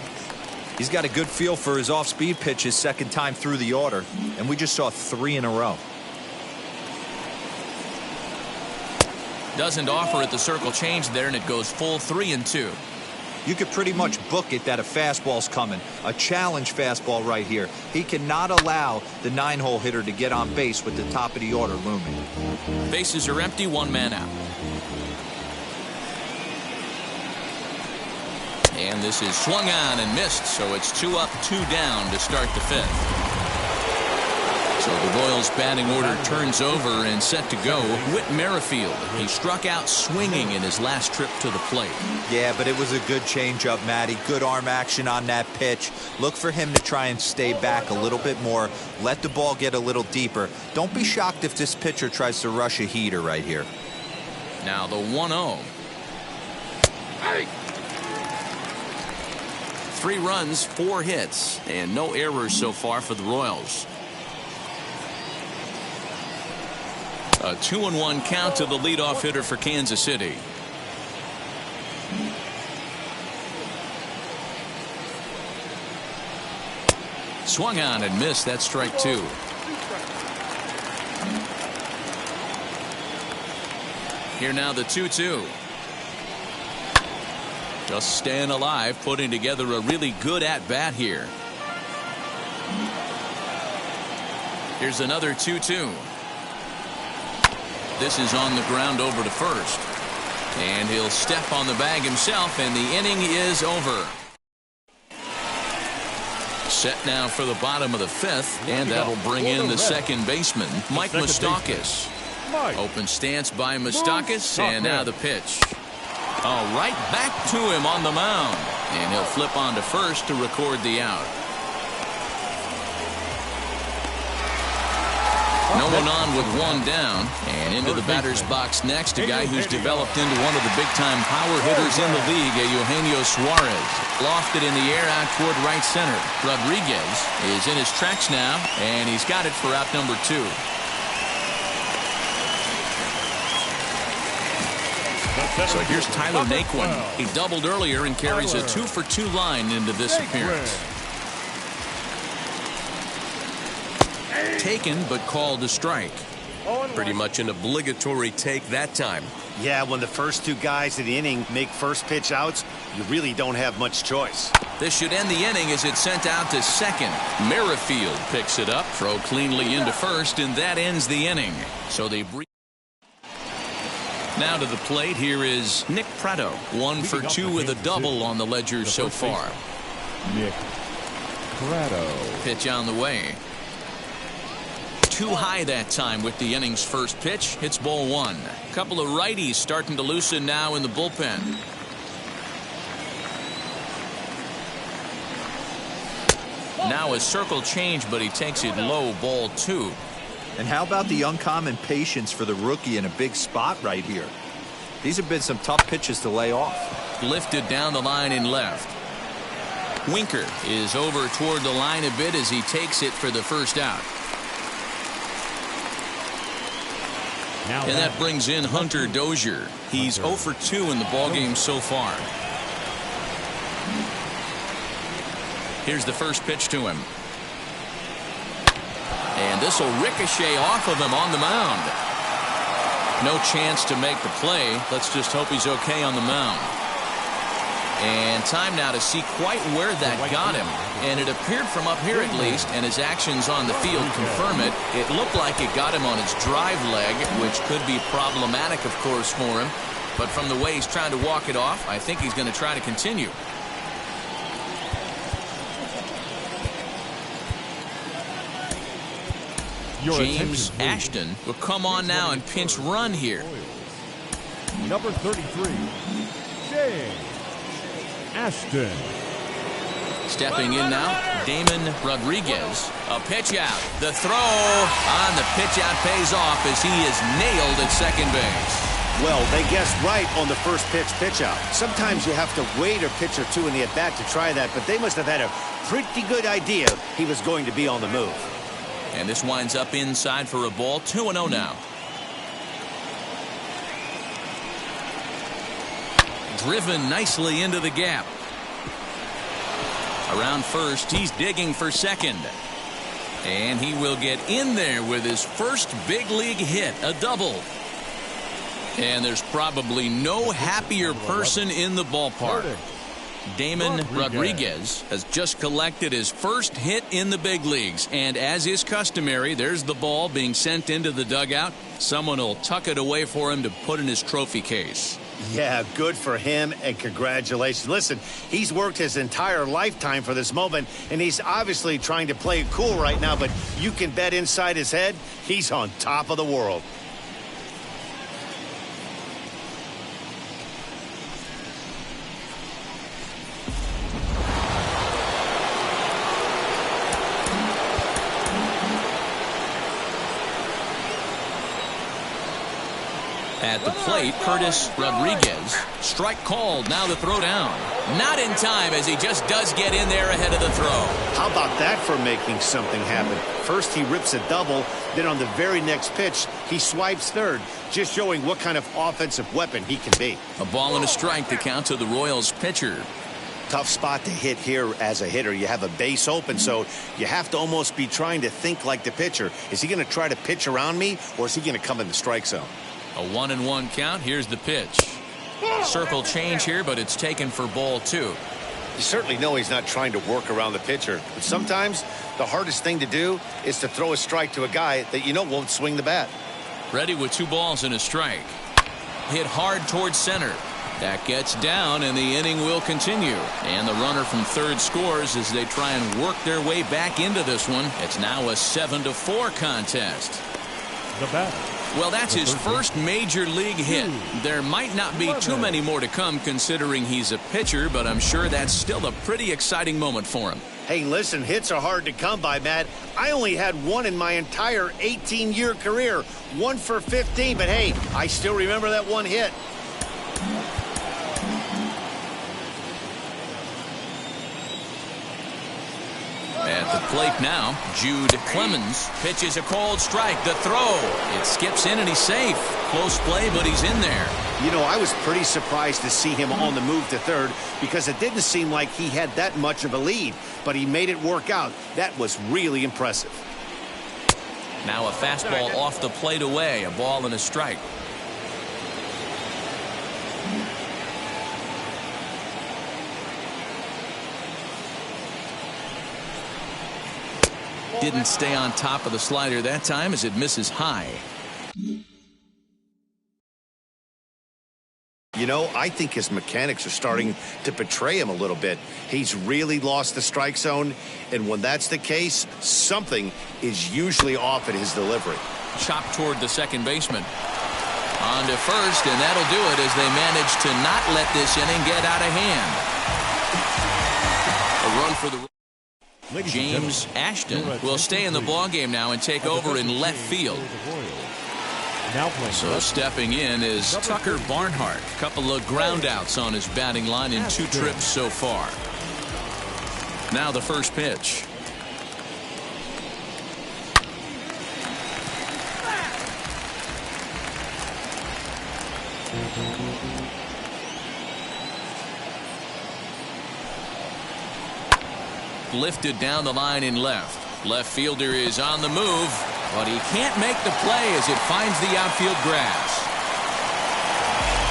[SPEAKER 4] He's got a good feel for his off-speed pitches second time through the order, and we just saw 3 in a row.
[SPEAKER 1] Doesn't offer at the circle change there, and it goes full 3-2.
[SPEAKER 4] you could pretty much book it that a fastball's coming. A challenge fastball right here. He cannot allow the 9-hole hitter to get on base with the top of the order looming.
[SPEAKER 1] Bases are empty, 1 man out. And this is swung on and missed, so it's 2 up, 2 down to start the 5th. So the Royals batting order turns over and set to go. Whit Merrifield, he struck out swinging in his last trip to the plate.
[SPEAKER 4] Yeah, but it was a good changeup, Matty. Good arm action on that pitch. Look for him to try and stay back a little bit more. Let the ball get a little deeper. Don't be shocked if this pitcher tries to rush a heater right here.
[SPEAKER 1] Now the 1-0. 3 runs, 4 hits, and no errors so far for the Royals. A 2-1 count to the leadoff hitter for Kansas City. Swung on and missed. That's strike 2. Here now the 2-2. Just staying alive, putting together a really good at-bat here. Here's another 2-2. This is on the ground over to first. And he'll step on the bag himself, and the inning is over. Set now for the bottom of the 5th, and that'll bring in the second baseman, Mike Moustakas. Open stance by Moustakas, and now the pitch. Oh, right back to him on the mound. And he'll flip on to first to record the out. No one on with 1 down, and into the batter's box next, a guy who's developed into one of the big-time power hitters in the league, Eugenio Suarez. Lofted in the air out toward right center. Rodriguez is in his tracks now, and he's got it for out number 2. So here's Tyler Naquin. He doubled earlier and carries a 2-for-2 line into this appearance. Taken but called a strike.
[SPEAKER 6] Pretty much an obligatory take that time.
[SPEAKER 2] Yeah, when the first 2 guys in the inning make first pitch outs, you really don't have much choice.
[SPEAKER 1] This should end the inning as it's sent out to second. Merrifield picks it up, throw cleanly into first, and that ends the inning. So they now to the plate. Here is Nick Pratto. 1 for 2 with a double on the ledger so far.
[SPEAKER 3] Nick Pratto.
[SPEAKER 1] Pitch on the way. Too high that time with the inning's first pitch. Hits ball 1. A couple of righties starting to loosen now in the bullpen. Now a circle change, but he takes it low, ball 2.
[SPEAKER 4] And how about the uncommon patience for the rookie in a big spot right here? These have been some tough pitches to lay off.
[SPEAKER 1] Lifted down the line in left. Winker is over toward the line a bit as he takes it for the first out. And that brings in Hunter Dozier. He's 0 for 2 in the ballgame so far. Here's the first pitch to him. And this will ricochet off of him on the mound. No chance to make the play. Let's just hope he's okay on the mound. And time now to see quite where that got him. And it appeared from up here at least, and his actions on the field confirm it. It looked like it got him on his drive leg, which could be problematic, of course, for him. But from the way he's trying to walk it off, I think he's going to try to continue. James Ashton will come on now and pinch run here.
[SPEAKER 3] Number 33, James Ashton.
[SPEAKER 1] Stepping in now, Damon Rodriguez. A pitch out. The throw on the pitch out pays off as he is nailed at second base.
[SPEAKER 2] Well, they guessed right on the first pitch out. Sometimes you have to wait a pitch or 2 in the at-bat to try that, but they must have had a pretty good idea he was going to be on the move.
[SPEAKER 1] And this winds up inside for a ball. 2-0 now. Driven nicely into the gap. Around first, he's digging for second. And he will get in there with his first big league hit, a double. And there's probably no happier person in the ballpark. Damon Rodriguez has just collected his first hit in the big leagues. And as is customary, there's the ball being sent into the dugout. Someone will tuck it away for him to put in his trophy case.
[SPEAKER 2] Yeah, good for him, and congratulations. Listen, he's worked his entire lifetime for this moment, and he's obviously trying to play it cool right now, but you can bet inside his head, he's on top of the world.
[SPEAKER 1] At the plate, Curtis Rodriguez. Strike called. Now the throw down. Not in time, as he just does get in there ahead of the throw.
[SPEAKER 2] How about that for making something happen? First he rips a double, then on the very next pitch he swipes third, just showing what kind of offensive weapon he can be.
[SPEAKER 1] A ball and a strike to count to the Royals pitcher.
[SPEAKER 2] Tough spot to hit here as a hitter. You have a base open, so you have to almost be trying to think like the pitcher. Is he going to try to pitch around me, or is he going to come in the strike zone?
[SPEAKER 1] A 1-1 count. Here's the pitch. Circle change here, but it's taken for ball 2.
[SPEAKER 2] You certainly know he's not trying to work around the pitcher, but sometimes the hardest thing to do is to throw a strike to a guy that you know won't swing the bat.
[SPEAKER 1] Ready with 2 balls and a strike. Hit hard towards center. That gets down, and the inning will continue. And the runner from third scores as they try and work their way back into this one. It's now a 7-4 contest.
[SPEAKER 3] The batter.
[SPEAKER 1] Well, that's his first major league hit. There might not be too many more to come considering he's a pitcher, but I'm sure that's still a pretty exciting moment for him.
[SPEAKER 2] Hey, listen, hits are hard to come by, Matt. I only had one in my entire 18-year career. 1 for 15, but hey, I still remember that one hit.
[SPEAKER 1] At the plate now, Jude Clemens pitches a called strike. The throw. It skips in and he's safe. Close play, but he's in there.
[SPEAKER 2] You know, I was pretty surprised to see him on the move to third because it didn't seem like he had that much of a lead, but he made it work out. That was really impressive.
[SPEAKER 1] Now a fastball off the plate away. A ball and a strike. Didn't stay on top of the slider that time as it misses high.
[SPEAKER 2] You know, I think his mechanics are starting to betray him a little bit. He's really lost the strike zone, and when that's the case, something is usually off at his delivery.
[SPEAKER 1] Chopped toward the second baseman. On to first, and that'll do it as they manage to not let this inning get out of hand. A run for the... James Ashton will stay in the ballgame now and take over in left field. So stepping in is Tucker Barnhart. Couple of groundouts on his batting line in 2 trips so far. Now the first pitch. Lifted down the line in left. Left fielder is on the move, but he can't make the play as it finds the outfield grass.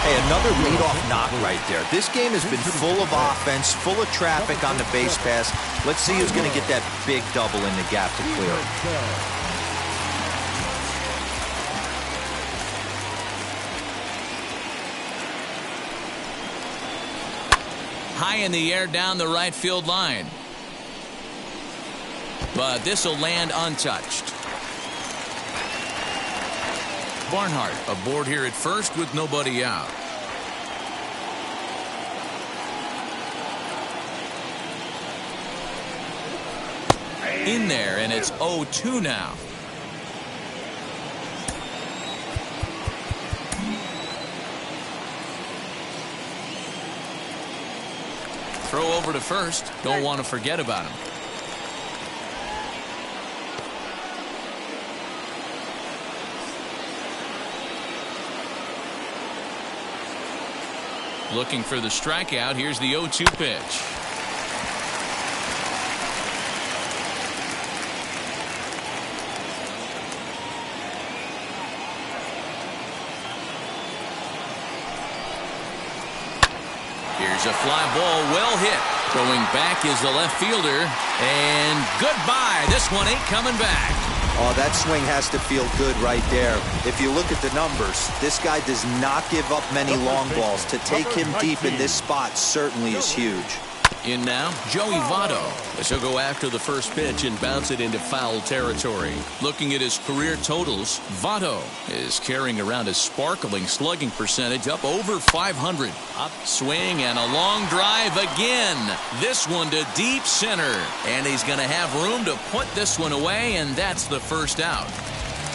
[SPEAKER 4] Hey, another leadoff knock right there. This game has been full of offense, full of traffic on the base pass. Let's see who's going to get that big double in the gap to clear it.
[SPEAKER 1] High in the air down the right field line. But this will land untouched. Barnhart aboard here at first with nobody out. In there, and it's 0-2 now. Throw over to first. Don't want to forget about him. Looking for the strikeout. Here's the 0-2 pitch. Here's Here's a fly ball well hit. Going back is the left fielder. And goodbye. This one ain't coming back.
[SPEAKER 4] Oh, that swing has to feel good right there. If you look at the numbers, this guy does not give up many long balls. To take him deep in this spot certainly is huge.
[SPEAKER 1] In now, Joey Votto, as he'll go after the first pitch and bounce it into foul territory. Looking at his career totals, Votto is carrying around a sparkling slugging percentage up over 500. Up swing and a long drive again. This one to deep center. And he's going to have room to put this one away, and that's the first out.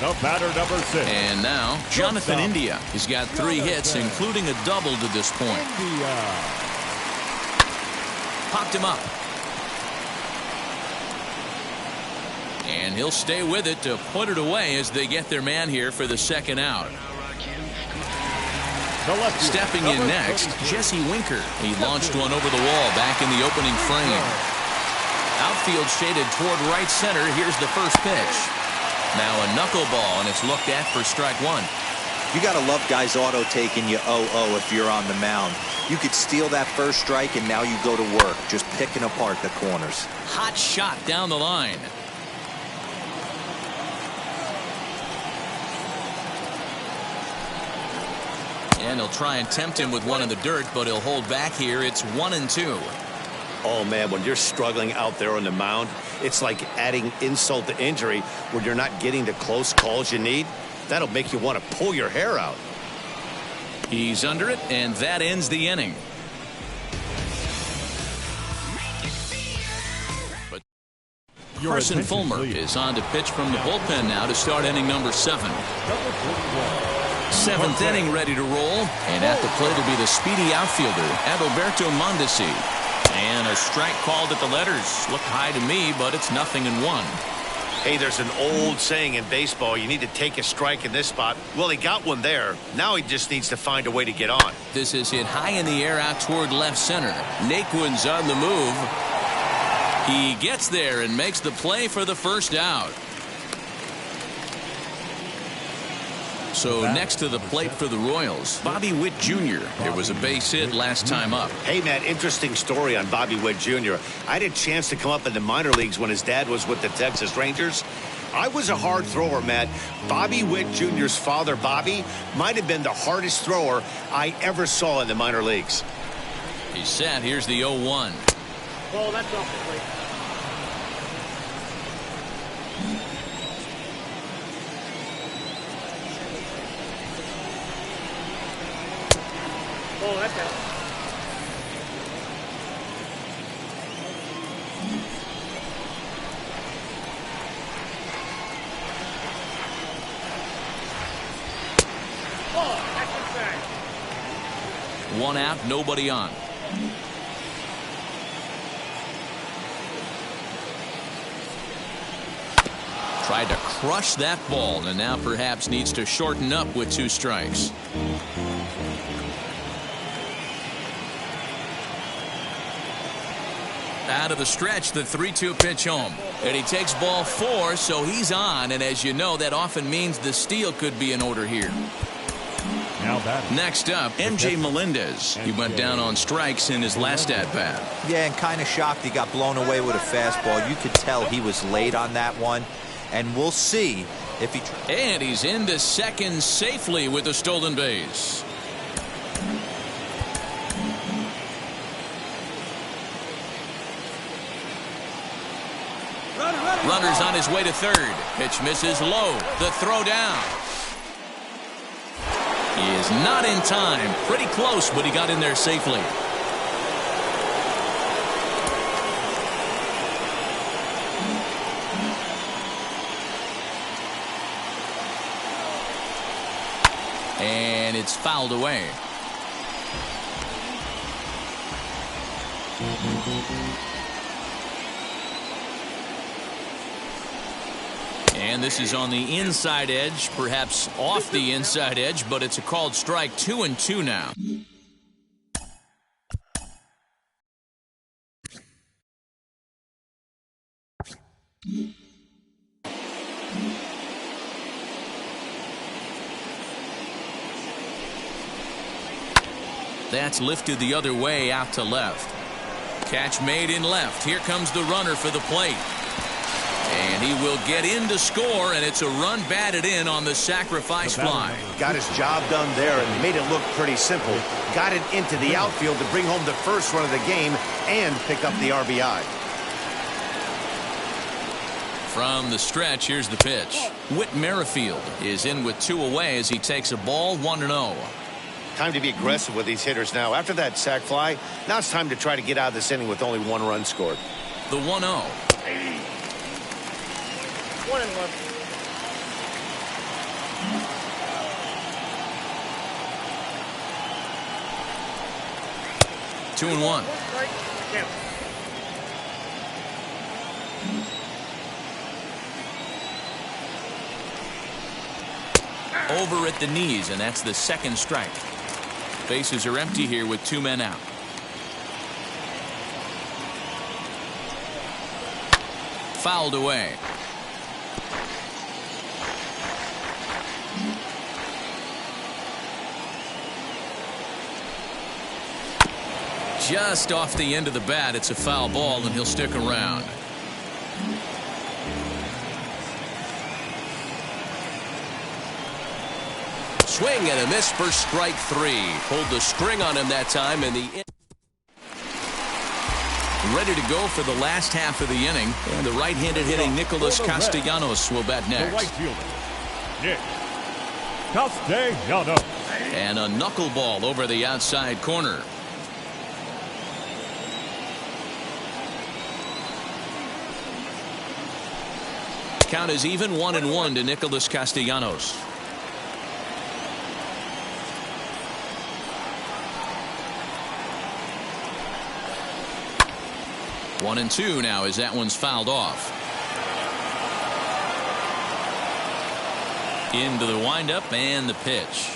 [SPEAKER 3] The batter, number 6.
[SPEAKER 1] And now, Jonathan India. He's got 3 hits, including a double to this point. Popped him up. And he'll stay with it to put it away as they get their man here for the second out. Stepping in next, Jesse Winker. He launched one over the wall back in the opening frame. Outfield shaded toward right center. Here's the first pitch. Now a knuckleball, and it's looked at for strike 1.
[SPEAKER 4] You got to love guys auto-taking you 0-0 if you're on the mound. You could steal that first strike, and now you go to work, just picking apart the corners.
[SPEAKER 1] Hot shot down the line. And he'll try and tempt him with one in the dirt, but he'll hold back here. It's 1-2.
[SPEAKER 2] Oh, man, when you're struggling out there on the mound, it's like adding insult to injury when you're not getting the close calls you need. That'll make you want to pull your hair out.
[SPEAKER 1] He's under it, and that ends the inning. But Carson Fulmer is on to pitch from the bullpen now to start inning number 7. 7th inning ready to roll, and at the plate will be the speedy outfielder, Adalberto Mondesi. And a strike called at the letters. Looked high to me, but it's 0-1.
[SPEAKER 2] Hey, there's an old saying in baseball, you need to take a strike in this spot. Well, he got one there. Now he just needs to find a way to get on.
[SPEAKER 1] This is hit high in the air out toward left center. Naquin's on the move. He gets there and makes the play for the first out. So next to the plate for the Royals, Bobby Witt Jr. There was a base hit last time up.
[SPEAKER 2] Hey, Matt, interesting story on Bobby Witt Jr. I had a chance to come up in the minor leagues when his dad was with the Texas Rangers. I was a hard thrower, Matt. Bobby Witt Jr.'s father, Bobby, might have been the hardest thrower I ever saw in the minor leagues.
[SPEAKER 1] He's set. Here's the 0-1.
[SPEAKER 5] Oh, that's off the plate. Oh, that's out. Oh, that's inside.
[SPEAKER 1] 1 out, nobody on. Tried to crush that ball, and now perhaps needs to shorten up with 2 strikes. Out of the stretch, the 3-2 pitch home. And he takes ball 4, so he's on. And as you know, that often means the steal could be in order here. Next up, MJ Melendez. He went down on strikes in his last at-bat.
[SPEAKER 4] Yeah, and kind of shocked he got blown away with a fastball. You could tell he was late on that one. And we'll see if he...
[SPEAKER 1] And he's into second safely with the stolen base. Runner's on his way to third. Pitch misses low. The throw down. He is not in time. Pretty close, but he got in there safely. And it's fouled away. And this is on the inside edge, perhaps off the inside edge, but it's a called strike. 2-2 now. That's lifted the other way out to left. Catch made in left. Here comes the runner for the plate. And he will get in to score, and it's a run batted in on the sacrifice fly.
[SPEAKER 2] Got his job done there and made it look pretty simple. Got it into the outfield to bring home the first run of the game and pick up the RBI.
[SPEAKER 1] From the stretch, here's the pitch. Whit Merrifield is in with 2 away as he takes a ball 1-0.
[SPEAKER 2] Time to be aggressive with these hitters now. After that sac fly, now it's time to try to get out of this inning with only 1 run scored.
[SPEAKER 1] The 1-0.
[SPEAKER 5] 1-1.
[SPEAKER 1] 2-1.
[SPEAKER 5] Right. Count.
[SPEAKER 1] Over at the knees, and that's the second strike. Bases are empty here with 2 men out. Fouled away. Just off the end of the bat, it's a foul ball, and he'll stick around.
[SPEAKER 6] Swing and a miss for strike 3. Pulled the string on him that time, and
[SPEAKER 1] ready to go for the last half of the inning. And the right-handed hitting Nicholas Castellanos will bat
[SPEAKER 3] The right
[SPEAKER 1] next.
[SPEAKER 3] fielder, Nick Castellanos.
[SPEAKER 1] And a knuckleball over the outside corner. Count is even 1-1 to Nicholas Castellanos. One and 2 now as that one's fouled off. Into the windup and the pitch.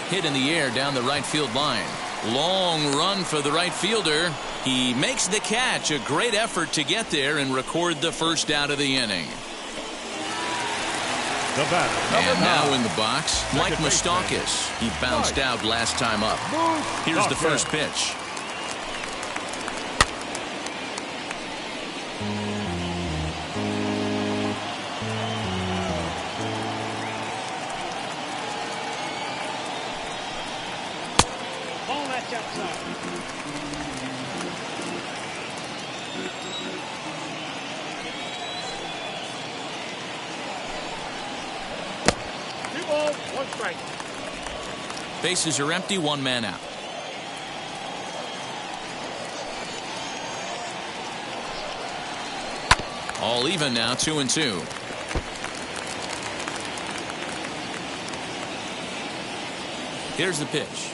[SPEAKER 1] Hit in the air down the right field line. Long run for the right fielder. He makes the catch. A great effort to get there and record the first out of the inning.
[SPEAKER 3] The batter,
[SPEAKER 1] And
[SPEAKER 3] number
[SPEAKER 1] now
[SPEAKER 3] 9.
[SPEAKER 1] in the box, Mike Moustakas. He bounced out last time up. Here's the first pitch.
[SPEAKER 5] Ball that's outside. Two balls, 1 strike.
[SPEAKER 1] Bases are empty, 1 man out. All even now, 2-2. Here's the pitch.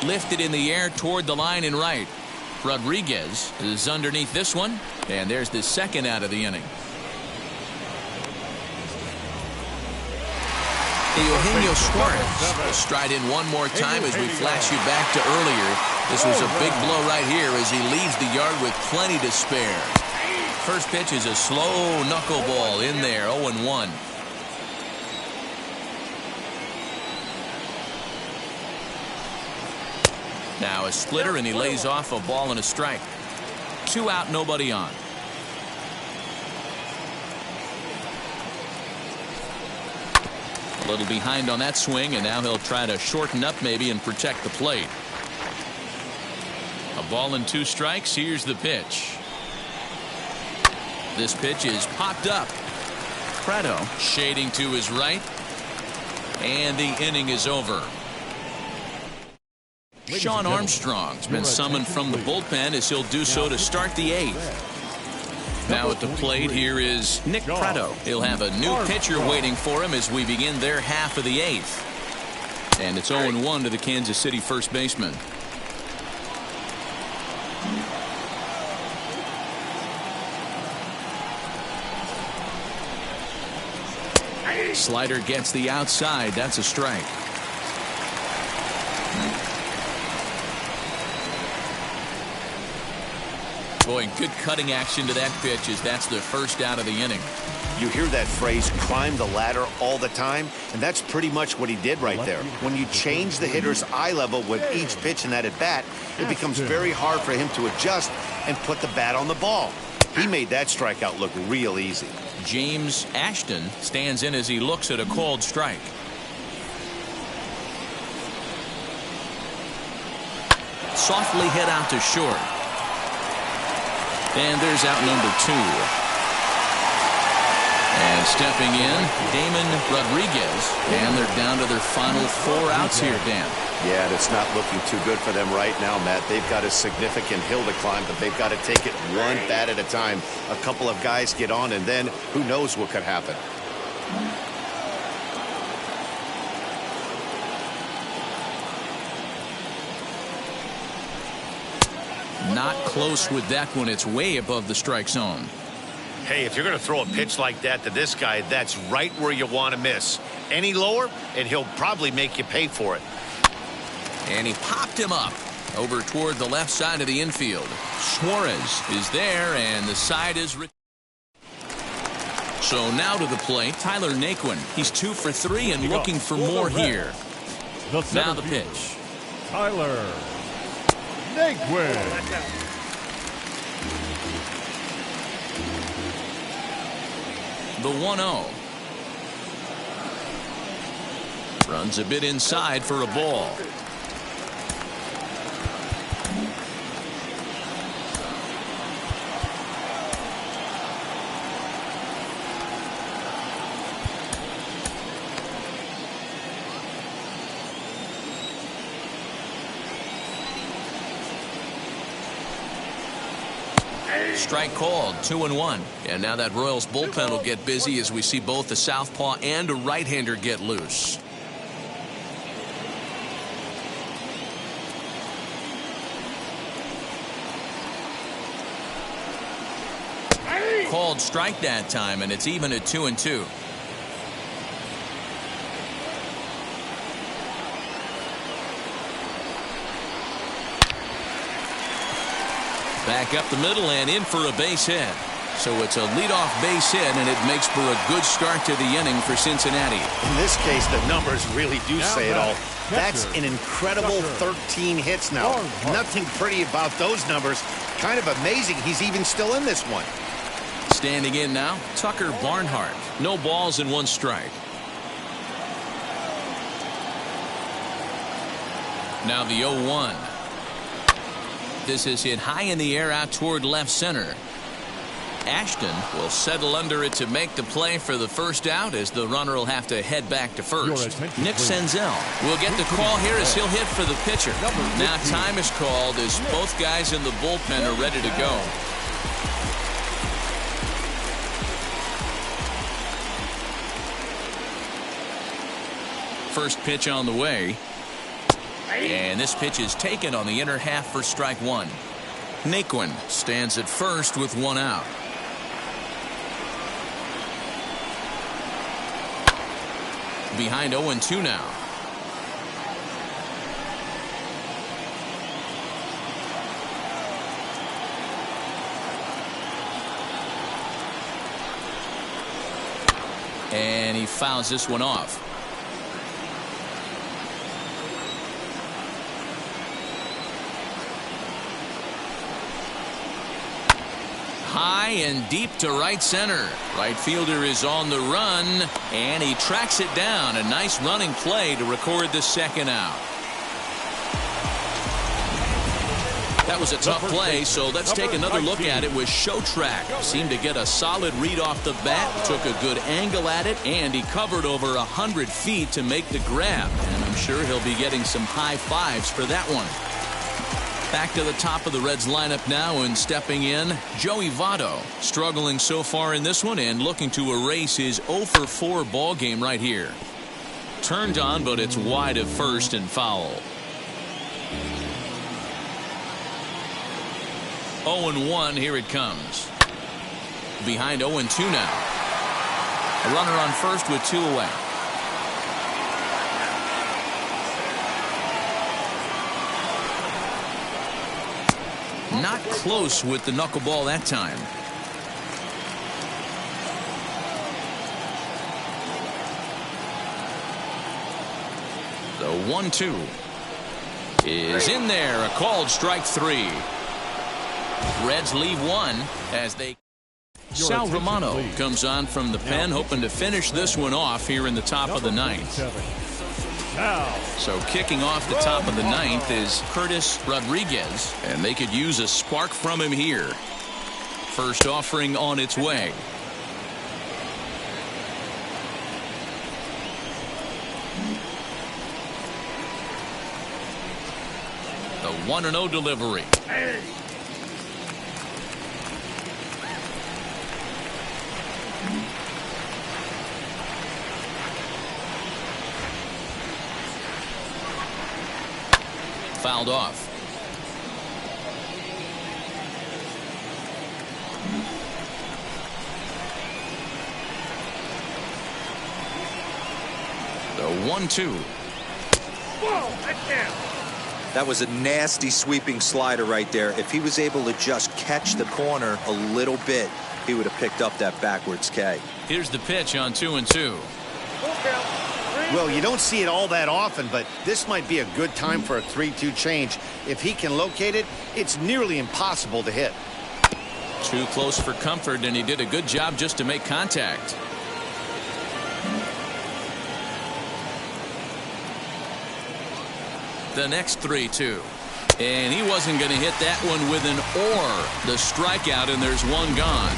[SPEAKER 1] Lifted in the air toward the line and right. Rodriguez is underneath this one, and there's the second out of the inning. Eugenio Suarez will stride in one more time as we flash you back to earlier. This was a big blow right here as he leaves the yard with plenty to spare. First pitch is a slow knuckleball in there, 0-1. Now a splitter, and he lays off a ball and a strike. 2 out, nobody on. A little behind on that swing, and now he'll try to shorten up maybe and protect the plate. A ball and 2 strikes. Here's the pitch. This pitch is popped up. Prado shading to his right, and the inning is over. Sean Armstrong's been summoned from the bullpen as he'll do so to start the 8th. Now at the plate, here is Nick Prado. He'll have a new pitcher waiting for him as we begin their half of the 8th. And it's 0-1 to the Kansas City first baseman. Slider gets the outside. That's a strike. Boy, good cutting action to that pitch as that's the first out of the inning.
[SPEAKER 2] You hear that phrase, climb the ladder, all the time, and that's pretty much what he did right there. When you change the hitter's eye level with each pitch in that at-bat, it becomes very hard for him to adjust and put the bat on the ball. He made that strikeout look real easy.
[SPEAKER 1] James Ashton stands in as he looks at a called strike. Softly hit out to short. And there's out number 2. And stepping in, Damon Rodriguez. And they're down to their final 4 outs here, Dan.
[SPEAKER 2] Yeah, and it's not looking too good for them right now, Matt. They've got a significant hill to climb, but they've got to take it one bat at a time. A couple of guys get on, and then who knows what could happen.
[SPEAKER 1] Not close with that one. It's way above the strike zone.
[SPEAKER 2] Hey, if you're going to throw a pitch like that to this guy, that's right where you want to miss. Any lower, and he'll probably make you pay for it.
[SPEAKER 1] And he popped him up over toward the left side of the infield. Suarez is there, and the side is... So now to the plate, Tyler Naquin. He's 2 for 3 and looking for more here. Now the pitch.
[SPEAKER 3] Tyler Naquin.
[SPEAKER 1] The 1-0. Runs a bit inside for a ball. Strike called, 2-1. And now that Royals bullpen will get busy as we see both the southpaw and a right-hander get loose. Called strike that time, and it's even at 2-2. Back up the middle and in for a base hit. So it's a leadoff base hit, and it makes for a good start to the inning for Cincinnati.
[SPEAKER 2] In this case, the numbers really do say it all. That's an incredible 13 hits now. Nothing pretty about those numbers. Kind of amazing he's even still in this one.
[SPEAKER 1] Standing in now, Tucker Barnhart. No balls and 1 strike. Now the 0-1. This is hit high in the air out toward left center. Ashton will settle under it to make the play for the first out as the runner will have to head back to first. Nick Senzel will get the call here as he'll hit for the pitcher. Now time is called as both guys in the bullpen are ready to go. First pitch on the way. And this pitch is taken on the inner half for strike 1. Naquin stands at first with 1 out. Behind 0-2 now. And he fouls this one off. High and deep to right center. Right fielder is on the run, and he tracks it down. A nice running play to record the second out. That was a tough play, so let's take another look at it with Showtrack. Seemed to get a solid read off the bat, took a good angle at it, and he covered over 100 feet to make the grab. And I'm sure he'll be getting some high fives for that one. Back to the top of the Reds lineup now, and stepping in, Joey Votto. Struggling so far in this one and looking to erase his 0-for-4 ball game right here. Turned on, but it's wide of first and foul. 0-1, here it comes. Behind 0-2 now. A runner on first with 2 away. Not close with the knuckleball that time. The 1-2 is in there. A called strike 3. Reds leave one as they. Sal Romano comes on from the pen, hoping to finish this one off here in the top of the ninth. So kicking off the top of the ninth is Curtis Rodriguez, and they could use a spark from him here. First offering on its way. The 1-0 delivery. Fouled off. The 1-2.
[SPEAKER 5] Whoa, that's down.
[SPEAKER 4] That was a nasty sweeping slider right there. If he was able to just catch the corner a little bit, he would have picked up that backwards K.
[SPEAKER 1] Here's the pitch on 2-2.
[SPEAKER 2] Well, you don't see it all that often, but this might be a good time for a 3-2 change. If he can locate it, it's nearly impossible to hit.
[SPEAKER 1] Too close for comfort, and he did a good job just to make contact. The next 3-2. And he wasn't going to hit that one with an or. The strikeout, and there's one gone.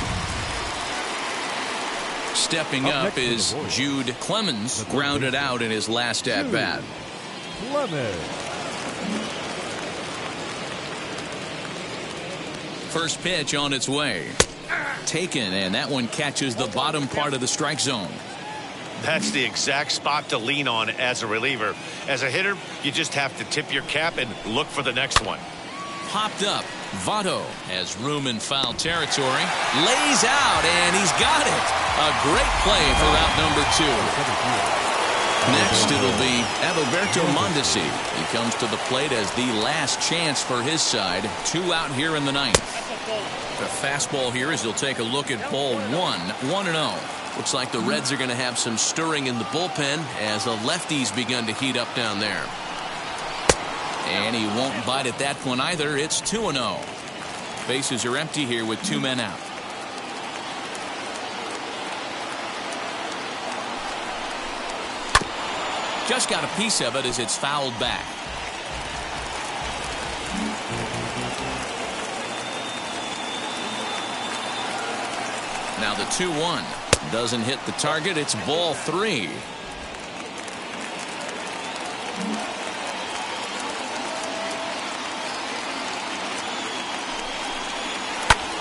[SPEAKER 1] Stepping up is Jude Clemens, grounded out in his last at-bat. First pitch on its way. Taken, and that one catches the bottom part of the strike zone.
[SPEAKER 7] That's the exact spot to lean on as a reliever. As a hitter, you just have to tip your cap and look for the next one.
[SPEAKER 1] Popped up. Votto has room in foul territory. Lays out, and he's got it. A great play for out number 2. Next, it'll be Adalberto Mondesi. He comes to the plate as the last chance for his side. 2 out here in the ninth. The fastball here as he'll take a look at ball 1. 1-0. Looks like the Reds are going to have some stirring in the bullpen as the lefties begun to heat up down there. And he won't bite at that one either. It's 2-0. Bases are empty here with 2 men out. Just got a piece of it as it's fouled back. Now the 2-1 doesn't hit the target. It's ball 3.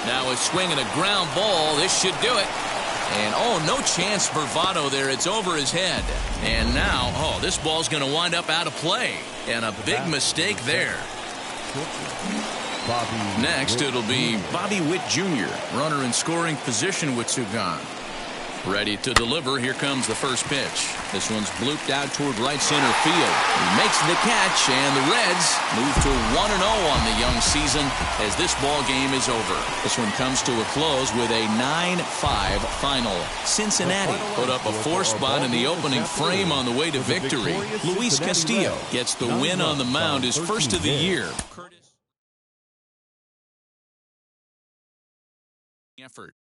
[SPEAKER 1] Now a swing and a ground ball. This should do it. And oh, no chance for Votto there. It's over his head. And now, oh, this ball's going to wind up out of play. And a big mistake there. Next, it'll be Bobby Witt Jr., runner in scoring position with 2 gone. Ready to deliver. Here comes the first pitch. This one's blooped out toward right center field. He makes the catch, and the Reds move to 1-0 on the young season as this ball game is over. This one comes to a close with a 9-5 final. Cincinnati put up a 4 spot in the opening frame on the way to victory. Luis Castillo gets the win on the mound, his first of the year. Effort.